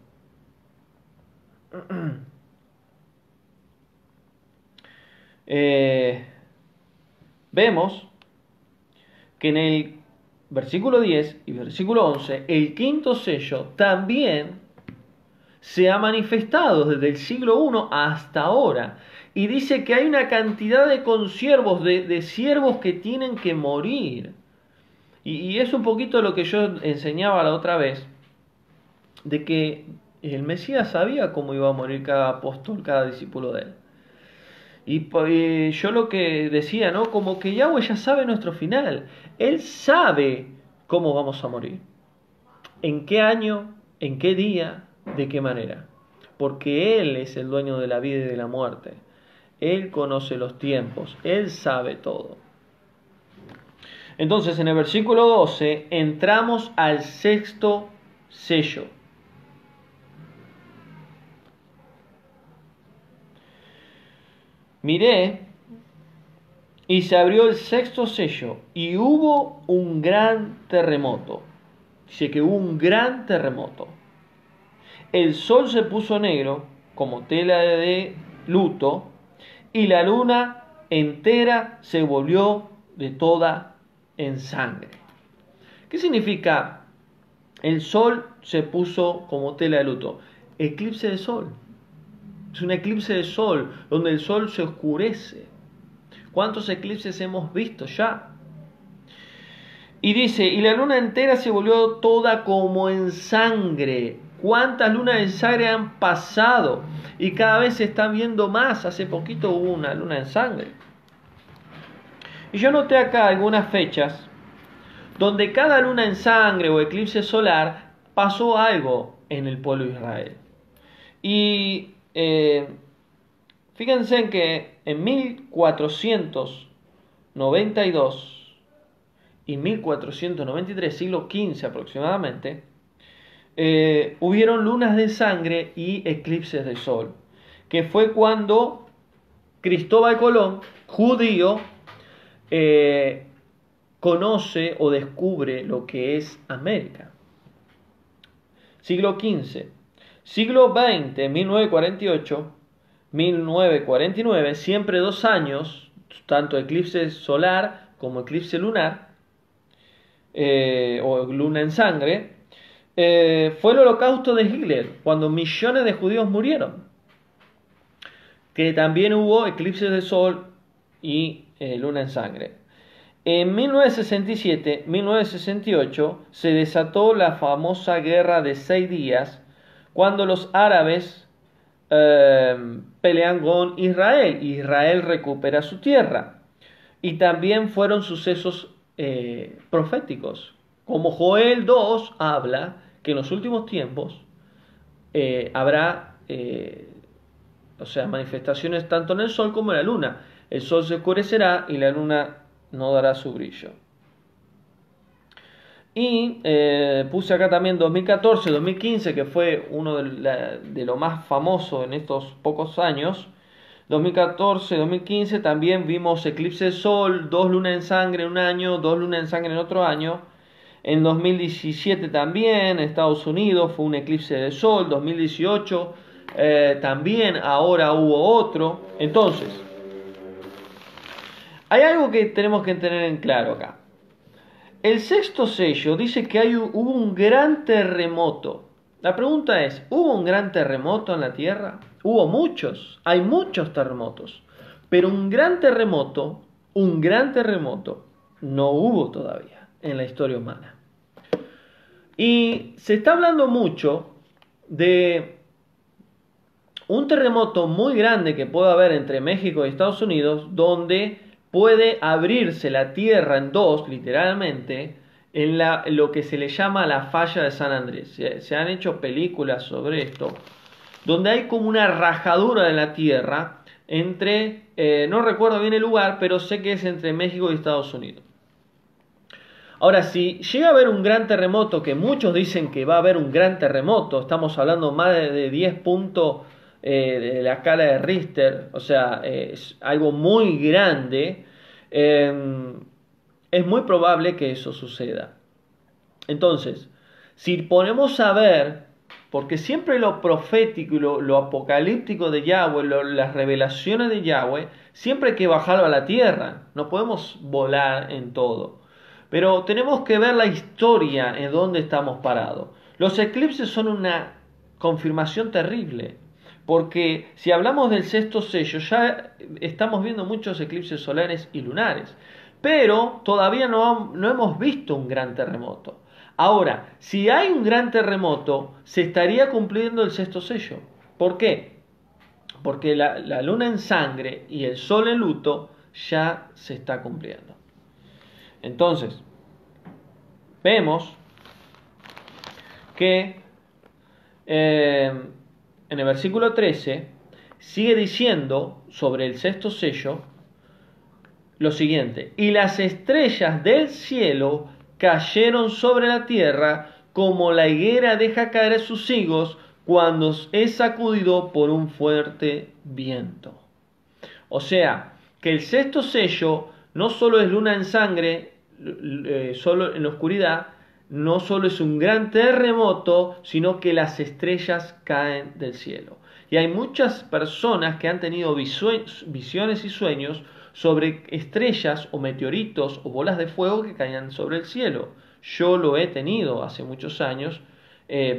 vemos que en el versículo 10 y versículo 11, el quinto sello también se ha manifestado desde el siglo I hasta ahora. Y dice que hay una cantidad de consiervos, de siervos que tienen que morir. Y es un poquito lo que yo enseñaba la otra vez, de que el Mesías sabía cómo iba a morir cada apóstol, cada discípulo de él. Y yo lo que decía, ¿no? Como que Yahweh ya sabe nuestro final. Él sabe cómo vamos a morir. En qué año, en qué día, de qué manera. Porque Él es el dueño de la vida y de la muerte. Él conoce los tiempos. Él sabe todo. Entonces, en el versículo 12, entramos al sexto sello. Miré y se abrió el sexto sello y hubo un gran terremoto. Dice que hubo un gran terremoto. El sol se puso negro como tela de luto y la luna entera se volvió de toda en sangre. ¿Qué significa? El sol se puso como tela de luto. Eclipse de sol. Es un eclipse de sol, donde el sol se oscurece. ¿Cuántos eclipses hemos visto ya? Y dice, y la luna entera se volvió toda como en sangre. ¿Cuántas lunas en sangre han pasado? Y cada vez se está viendo más. Hace poquito hubo una luna en sangre. Y yo noté acá algunas fechas donde cada luna en sangre o eclipse solar pasó algo en el pueblo de Israel. Y fíjense en que en 1492 y 1493, siglo XV aproximadamente, hubieron lunas de sangre y eclipses de sol, que fue cuando Cristóbal Colón, judío, conoce o descubre lo que es América. Siglo XV. Siglo XX, 1948, 1949, siempre 2 años, tanto eclipse solar como eclipse lunar, o luna en sangre, fue el holocausto de Hitler, cuando millones de judíos murieron. Que también hubo eclipses de sol y luna en sangre. En 1967-1968 se desató la famosa guerra de 6 días, cuando los árabes pelean con Israel. Israel recupera su tierra. Y también fueron sucesos proféticos. Como Joel 2 habla que en los últimos tiempos habrá manifestaciones tanto en el sol como en la luna. El sol se oscurecerá y la luna no dará su brillo. Y puse acá también 2014-2015, que fue uno de lo más famoso en estos pocos años. 2014-2015 también vimos eclipse de sol, 2 lunas en sangre en un año, 2 lunas en sangre en otro año. En 2017 también, en Estados Unidos, fue un eclipse de sol. 2018 también, ahora hubo otro. Entonces, hay algo que tenemos que tener en claro acá. El sexto sello dice que hubo un gran terremoto. La pregunta es, ¿hubo un gran terremoto en la Tierra? Hubo muchos, hay muchos terremotos. Pero un gran terremoto no hubo todavía en la historia humana. Y se está hablando mucho de un terremoto muy grande que puede haber entre México y Estados Unidos, donde puede abrirse la tierra en dos, literalmente, en lo que se le llama la falla de San Andrés. Se han hecho películas sobre esto, donde hay como una rajadura de la tierra entre, no recuerdo bien el lugar, pero sé que es entre México y Estados Unidos. Ahora, si llega a haber un gran terremoto, que muchos dicen que va a haber un gran terremoto, estamos hablando más de 10 puntos de la escala de Richter, o sea, es algo muy grande, es muy probable que eso suceda. Entonces, si ponemos a ver, porque siempre lo profético y lo apocalíptico de Yahweh, las revelaciones de Yahweh, siempre hay que bajarlo a la tierra, no podemos volar en todo. Pero tenemos que ver la historia en donde estamos parados. Los eclipses son una confirmación terrible, porque si hablamos del sexto sello, ya estamos viendo muchos eclipses solares y lunares, pero todavía no hemos visto un gran terremoto. Ahora, si hay un gran terremoto, se estaría cumpliendo el sexto sello. ¿Por qué? Porque la luna en sangre y el sol en luto ya se está cumpliendo. Entonces, vemos que en el versículo 13 sigue diciendo sobre el sexto sello lo siguiente: y las estrellas del cielo cayeron sobre la tierra como la higuera deja caer sus higos cuando es sacudido por un fuerte viento. O sea, que el sexto sello no solo es luna en sangre, solo en la oscuridad, no solo es un gran terremoto, sino que las estrellas caen del cielo. Y hay muchas personas que han tenido visiones y sueños sobre estrellas o meteoritos o bolas de fuego que caían sobre el cielo. Yo lo he tenido hace muchos años,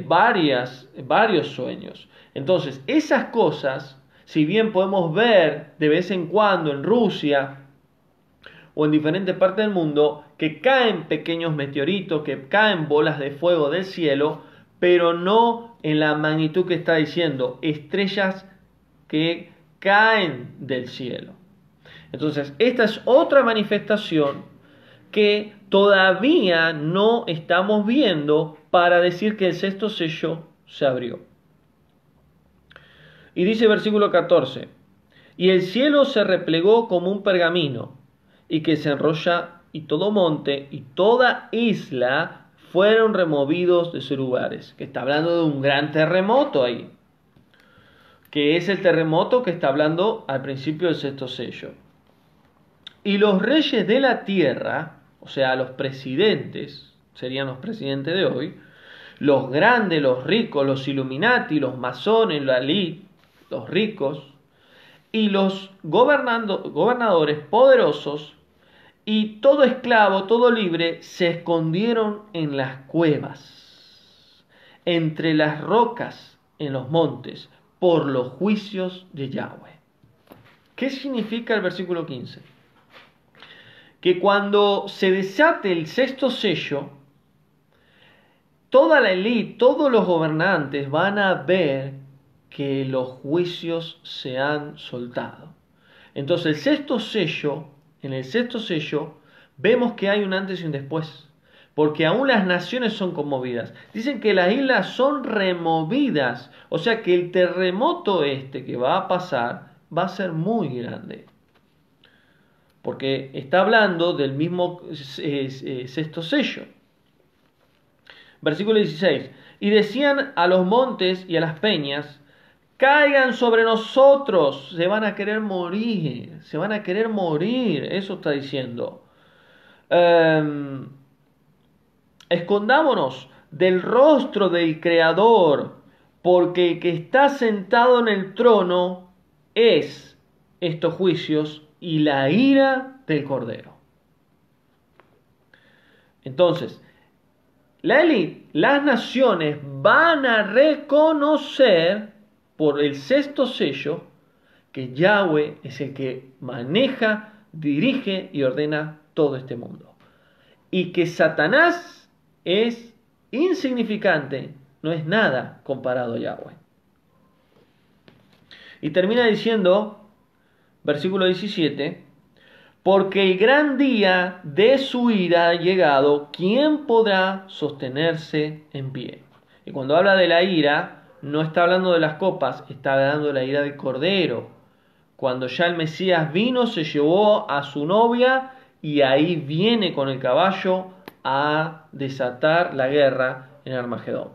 varios sueños. Entonces, esas cosas, si bien podemos ver de vez en cuando en Rusia o en diferentes partes del mundo que caen pequeños meteoritos, que caen bolas de fuego del cielo, pero no en la magnitud que está diciendo, estrellas que caen del cielo. Entonces, esta es otra manifestación que todavía no estamos viendo para decir que el sexto sello se abrió. Y dice versículo 14: y el cielo se replegó como un pergamino, y que se enrolla, y todo monte y toda isla fueron removidos de sus lugares. Que está hablando de un gran terremoto ahí, que es el terremoto que está hablando al principio del sexto sello. Y los reyes de la tierra, o sea, los presidentes, serían los presidentes de hoy, los grandes, los ricos, los Illuminati, los masones, la elite, los ricos, y los gobernadores poderosos, y todo esclavo, todo libre, se escondieron en las cuevas, entre las rocas, en los montes, por los juicios de Yahweh. ¿Qué significa el versículo 15? Que cuando se desate el sexto sello, toda la élite, todos los gobernantes van a ver que los juicios se han soltado. Entonces en el sexto sello, vemos que hay un antes y un después, porque aún las naciones son conmovidas. Dicen que las islas son removidas, o sea que el terremoto que va a pasar va a ser muy grande, porque está hablando del mismo sexto sello. Versículo 16: y decían a los montes y a las peñas: caigan sobre nosotros, se van a querer morir, eso está diciendo. Escondámonos del rostro del Creador, porque el que está sentado en el trono es estos juicios y la ira del Cordero. Entonces, la élite, las naciones van a reconocer por el sexto sello que Yahweh es el que maneja, dirige y ordena todo este mundo. Y que Satanás es insignificante, no es nada comparado a Yahweh. Y termina diciendo, versículo 17, porque el gran día de su ira ha llegado, ¿quién podrá sostenerse en pie? Y cuando habla de la ira, no está hablando de las copas, está hablando de la ira del Cordero. Cuando ya el Mesías vino, se llevó a su novia y ahí viene con el caballo a desatar la guerra en Armagedón.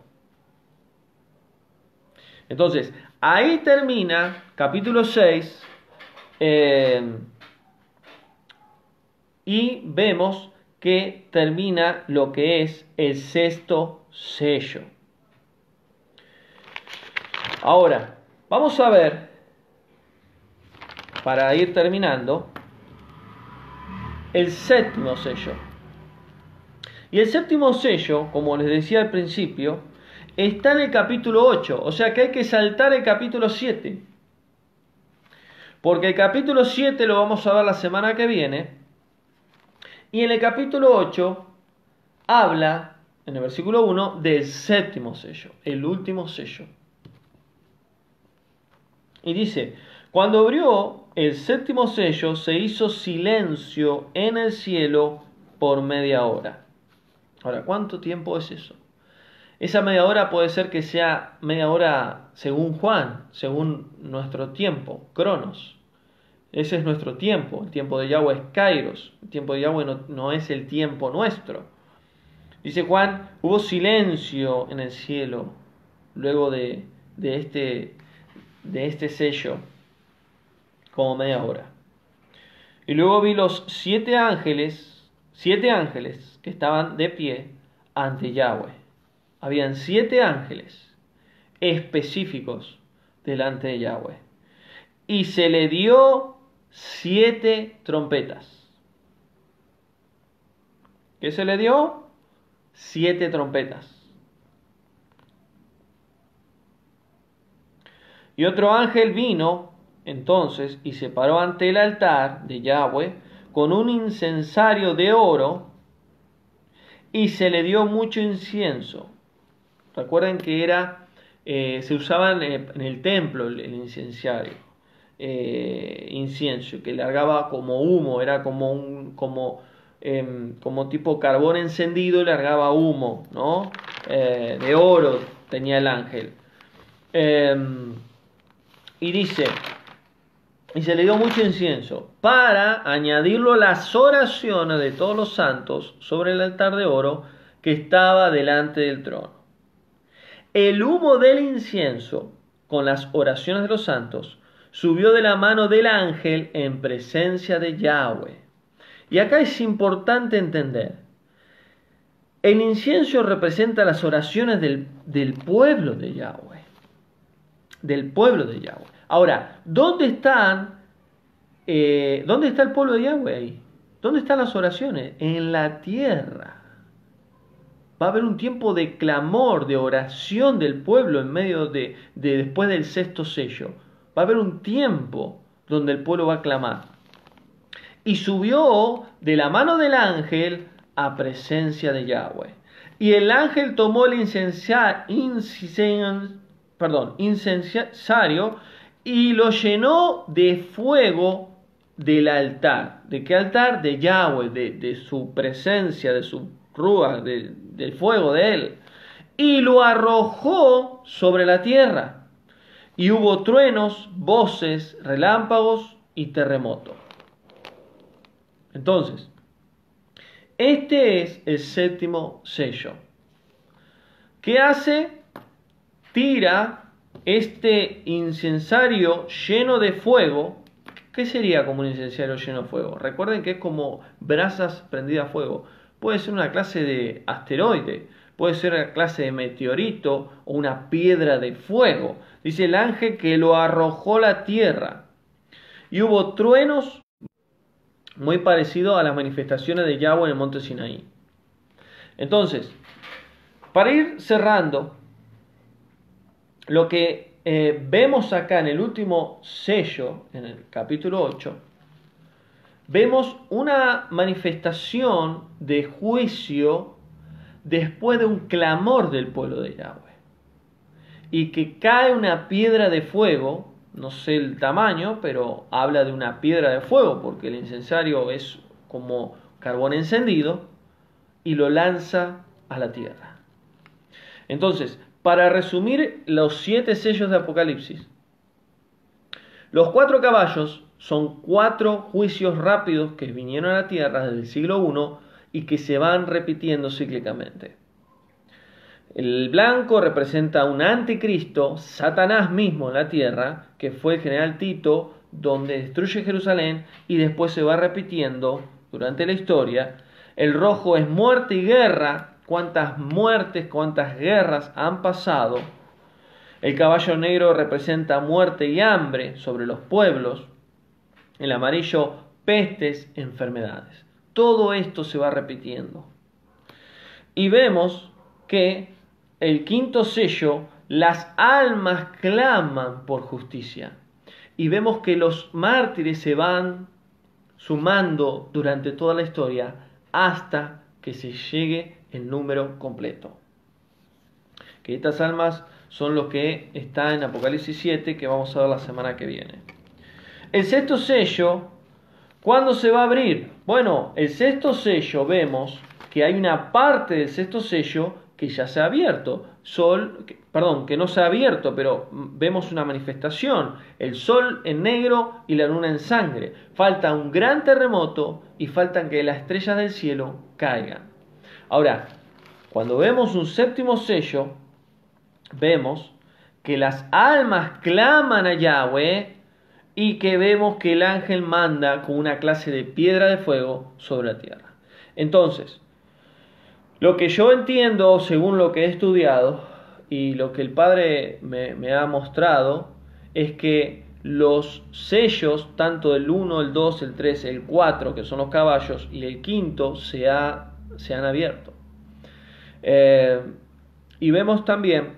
Entonces, ahí termina capítulo 6 y vemos que termina lo que es el sexto sello. Ahora, vamos a ver, para ir terminando, el séptimo sello. Y el séptimo sello, como les decía al principio, está en el capítulo 8, o sea que hay que saltar el capítulo 7. Porque el capítulo 7 lo vamos a ver la semana que viene. Y en el capítulo 8 habla, en el versículo 1, del séptimo sello, el último sello. Y dice, cuando abrió el séptimo sello, se hizo silencio en el cielo por media hora. Ahora, ¿cuánto tiempo es eso? Esa media hora puede ser que sea media hora según Juan, según nuestro tiempo, Cronos. Ese es nuestro tiempo. El tiempo de Yahweh es Kairos. El tiempo de Yahweh no es el tiempo nuestro. Dice Juan, hubo silencio en el cielo luego de este sello, como media hora. Y luego vi los siete ángeles que estaban de pie ante Yahweh. Habían 7 ángeles específicos delante de Yahweh. Y se le dio 7 trompetas. ¿Qué se le dio? 7 trompetas. Y otro ángel vino entonces y se paró ante el altar de Yahweh con un incensario de oro y se le dio mucho incienso. Recuerden que se usaba en el templo el inciensario, incienso, que largaba como humo, era como tipo carbón encendido, largaba humo, ¿no? De oro tenía el ángel. Y dice, y se le dio mucho incienso para añadirlo a las oraciones de todos los santos sobre el altar de oro que estaba delante del trono. El humo del incienso con las oraciones de los santos subió de la mano del ángel en presencia de Yahweh. Y acá es importante entender, el incienso representa las oraciones del pueblo de Yahweh. Del pueblo de Yahweh. Ahora, ¿dónde está el pueblo de Yahweh ahí? ¿Dónde están las oraciones? En la tierra. Va a haber un tiempo de clamor, de oración del pueblo en medio de después del sexto sello. Va a haber un tiempo donde el pueblo va a clamar. Y subió de la mano del ángel a presencia de Yahweh. Y el ángel tomó el incensario y lo llenó de fuego del altar. ¿De qué altar? De Yahweh, de su presencia, de su rúa, del fuego de él. Y lo arrojó sobre la tierra. Y hubo truenos, voces, relámpagos y terremoto. Entonces, este es el séptimo sello. ¿Qué hace? Tira este incensario lleno de fuego. ¿Qué sería como un incensario lleno de fuego? Recuerden que es como brasas prendidas a fuego. Puede ser una clase de asteroide, puede ser una clase de meteorito o una piedra de fuego. Dice el ángel que lo arrojó a la tierra. Y hubo truenos, muy parecido a las manifestaciones de Yahweh en el monte Sinaí. Entonces, para ir cerrando, lo que vemos acá en el último sello, en el capítulo 8, vemos una manifestación de juicio después de un clamor del pueblo de Yahweh. Y que cae una piedra de fuego no sé el tamaño, pero habla de una piedra de fuego, porque el incensario es como carbón encendido, y lo lanza a la tierra. Entonces, para resumir los 7 sellos de Apocalipsis, los 4 caballos son 4 juicios rápidos que vinieron a la tierra desde el siglo I y que se van repitiendo cíclicamente. El blanco representa un anticristo, Satanás mismo en la tierra, que fue el general Tito, donde destruye Jerusalén y después se va repitiendo durante la historia. El rojo es muerte y guerra, cuántas muertes, cuántas guerras han pasado. El caballo negro representa muerte y hambre sobre los pueblos. El amarillo, pestes, enfermedades. Todo esto se va repitiendo. Y vemos que el quinto sello, las almas claman por justicia. Y vemos que los mártires se van sumando durante toda la historia hasta que se llegue el número completo. Que estas almas son lo que está en Apocalipsis 7, que vamos a ver la semana que viene. El sexto sello, ¿cuándo se va a abrir? Bueno, el sexto sello vemos que hay una parte del sexto sello que ya se ha abierto. Que no se ha abierto, pero vemos una manifestación. El sol en negro y la luna en sangre. Falta un gran terremoto y faltan que las estrellas del cielo caigan. Ahora, cuando vemos un séptimo sello, vemos que las almas claman a Yahweh y que vemos que el ángel manda con una clase de piedra de fuego sobre la tierra. Entonces, lo que yo entiendo, según lo que he estudiado y lo que el Padre me ha mostrado, es que los sellos, tanto el 1, el 2, el 3, el 4, que son los caballos, y el quinto, se han abierto. Y vemos también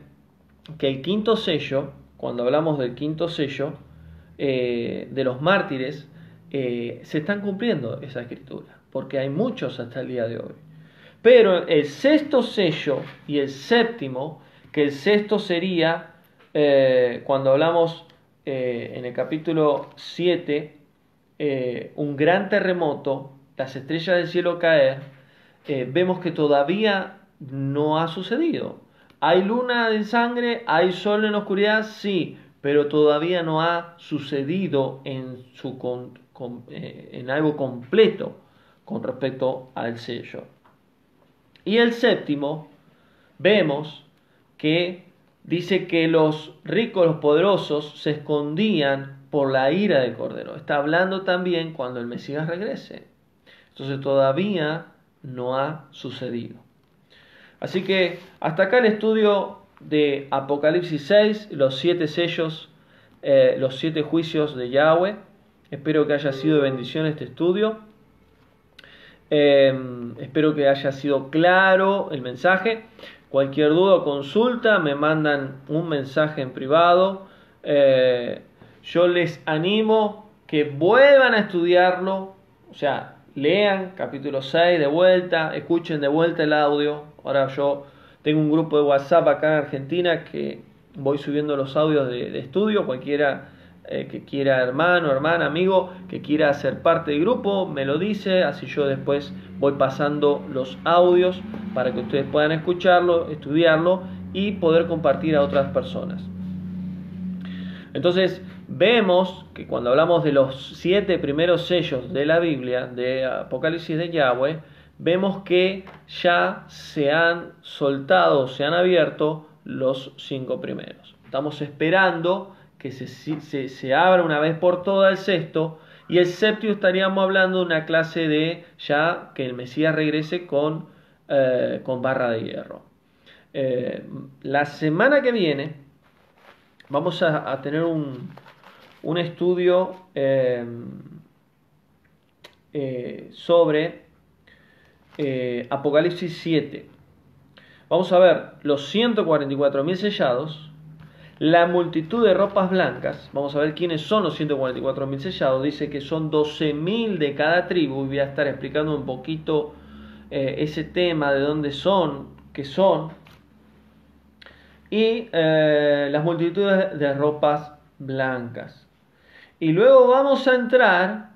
que el quinto sello, cuando hablamos del quinto sello, de los mártires, se están cumpliendo esa escritura, porque hay muchos hasta el día de hoy. Pero el sexto sello y el séptimo, que el sexto sería, cuando hablamos en el capítulo 7, un gran terremoto, las estrellas del cielo caer, vemos que todavía no ha sucedido. ¿Hay luna en sangre? ¿Hay sol en la oscuridad? Sí, pero todavía no ha sucedido en algo completo con respecto al sello. Y el séptimo, vemos que dice que los ricos, los poderosos, se escondían por la ira del Cordero. Está hablando también cuando el Mesías regrese. Entonces todavía no ha sucedido. Así que hasta acá el estudio de Apocalipsis 6, los 7 sellos, los 7 juicios de Yahweh. Espero que haya sido de bendición este estudio. Espero que haya sido claro el mensaje. Cualquier duda o consulta me mandan un mensaje en privado. Yo les animo que vuelvan a estudiarlo. O sea, lean capítulo 6 de vuelta, escuchen de vuelta el audio. Ahora yo tengo un grupo de WhatsApp acá en Argentina que voy subiendo los audios de estudio. Cualquiera que quiera, hermano, hermana, amigo, que quiera ser parte del grupo, me lo dice. Así yo después voy pasando los audios para que ustedes puedan escucharlo, estudiarlo y poder compartir a otras personas. Entonces vemos que cuando hablamos de los 7 primeros sellos de la Biblia, de Apocalipsis de Yahweh, vemos que ya se han soltado, se han abierto los 5 primeros. Estamos esperando que se abra una vez por todas el sexto, y el séptimo estaríamos hablando de una clase de ya que el Mesías regrese con barra de hierro. La semana que viene vamos a tener un estudio sobre Apocalipsis 7. Vamos a ver los 144.000 sellados, la multitud de ropas blancas. Vamos a ver quiénes son los 144.000 sellados. Dice que son 12.000 de cada tribu. Y voy a estar explicando un poquito ese tema, de dónde son, qué son. Y las multitudes de ropas blancas. Y luego vamos a entrar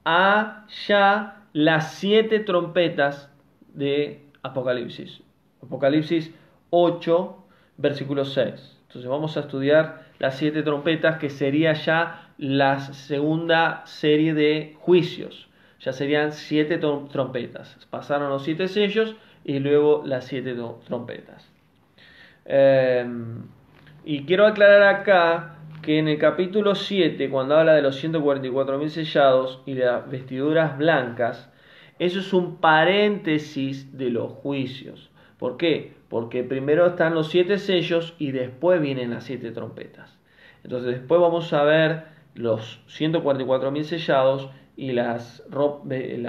a ya las 7 trompetas de Apocalipsis. Apocalipsis 8, versículo 6. Entonces vamos a estudiar las 7 trompetas, que sería ya la segunda serie de juicios. Ya serían 7 trompetas. Pasaron los 7 sellos y luego las 7 trompetas. Y quiero aclarar acá que en el capítulo 7, cuando habla de los 144.000 sellados y las vestiduras blancas, eso es un paréntesis de los juicios. ¿Por qué? Porque primero están los 7 sellos y después vienen las 7 trompetas. Entonces después vamos a ver los 144.000 sellados y la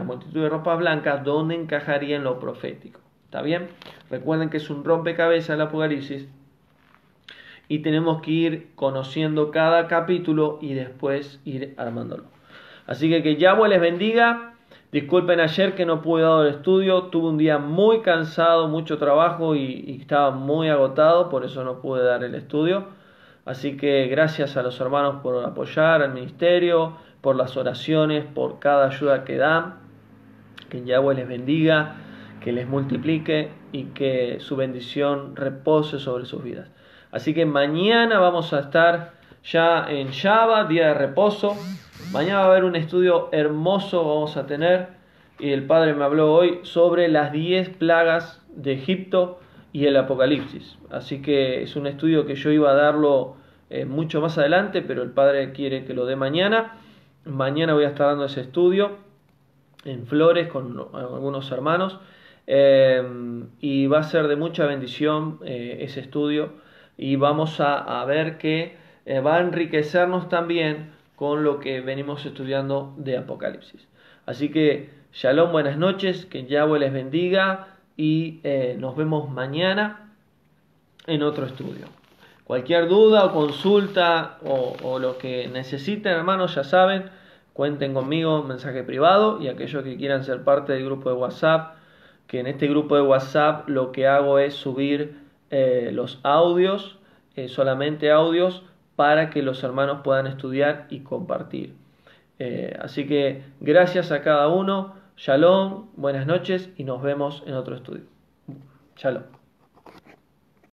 multitud de ropas blancas, donde encajaría en lo profético. ¿Está bien? Recuerden que es un rompecabezas el Apocalipsis y tenemos que ir conociendo cada capítulo y después ir armándolo. Así que Yahweh les bendiga. Disculpen ayer que no pude dar el estudio, tuve un día muy cansado, mucho trabajo y estaba muy agotado, por eso no pude dar el estudio. Así que gracias a los hermanos por apoyar al ministerio, por las oraciones, por cada ayuda que dan. Que Yahweh les bendiga, que les multiplique y que su bendición repose sobre sus vidas. Así que mañana vamos a estar ya en Shabbat, día de reposo. Mañana va a haber un estudio hermoso, vamos a tener, y el Padre me habló hoy sobre las 10 plagas de Egipto y el Apocalipsis. Así que es un estudio que yo iba a darlo mucho más adelante, pero el Padre quiere que lo dé mañana. Mañana voy a estar dando ese estudio en Flores con algunos hermanos, y va a ser de mucha bendición ese estudio, y vamos a ver que va a enriquecernos también con lo que venimos estudiando de Apocalipsis. Así que Shalom, buenas noches, que Yahweh les bendiga y nos vemos mañana en otro estudio. Cualquier duda o consulta o lo que necesiten, hermanos, ya saben, cuenten conmigo, mensaje privado, y aquellos que quieran ser parte del grupo de WhatsApp, que en este grupo de WhatsApp lo que hago es subir los audios, solamente audios, para que los hermanos puedan estudiar y compartir. Así que gracias a cada uno, Shalom, buenas noches y nos vemos en otro estudio. Shalom.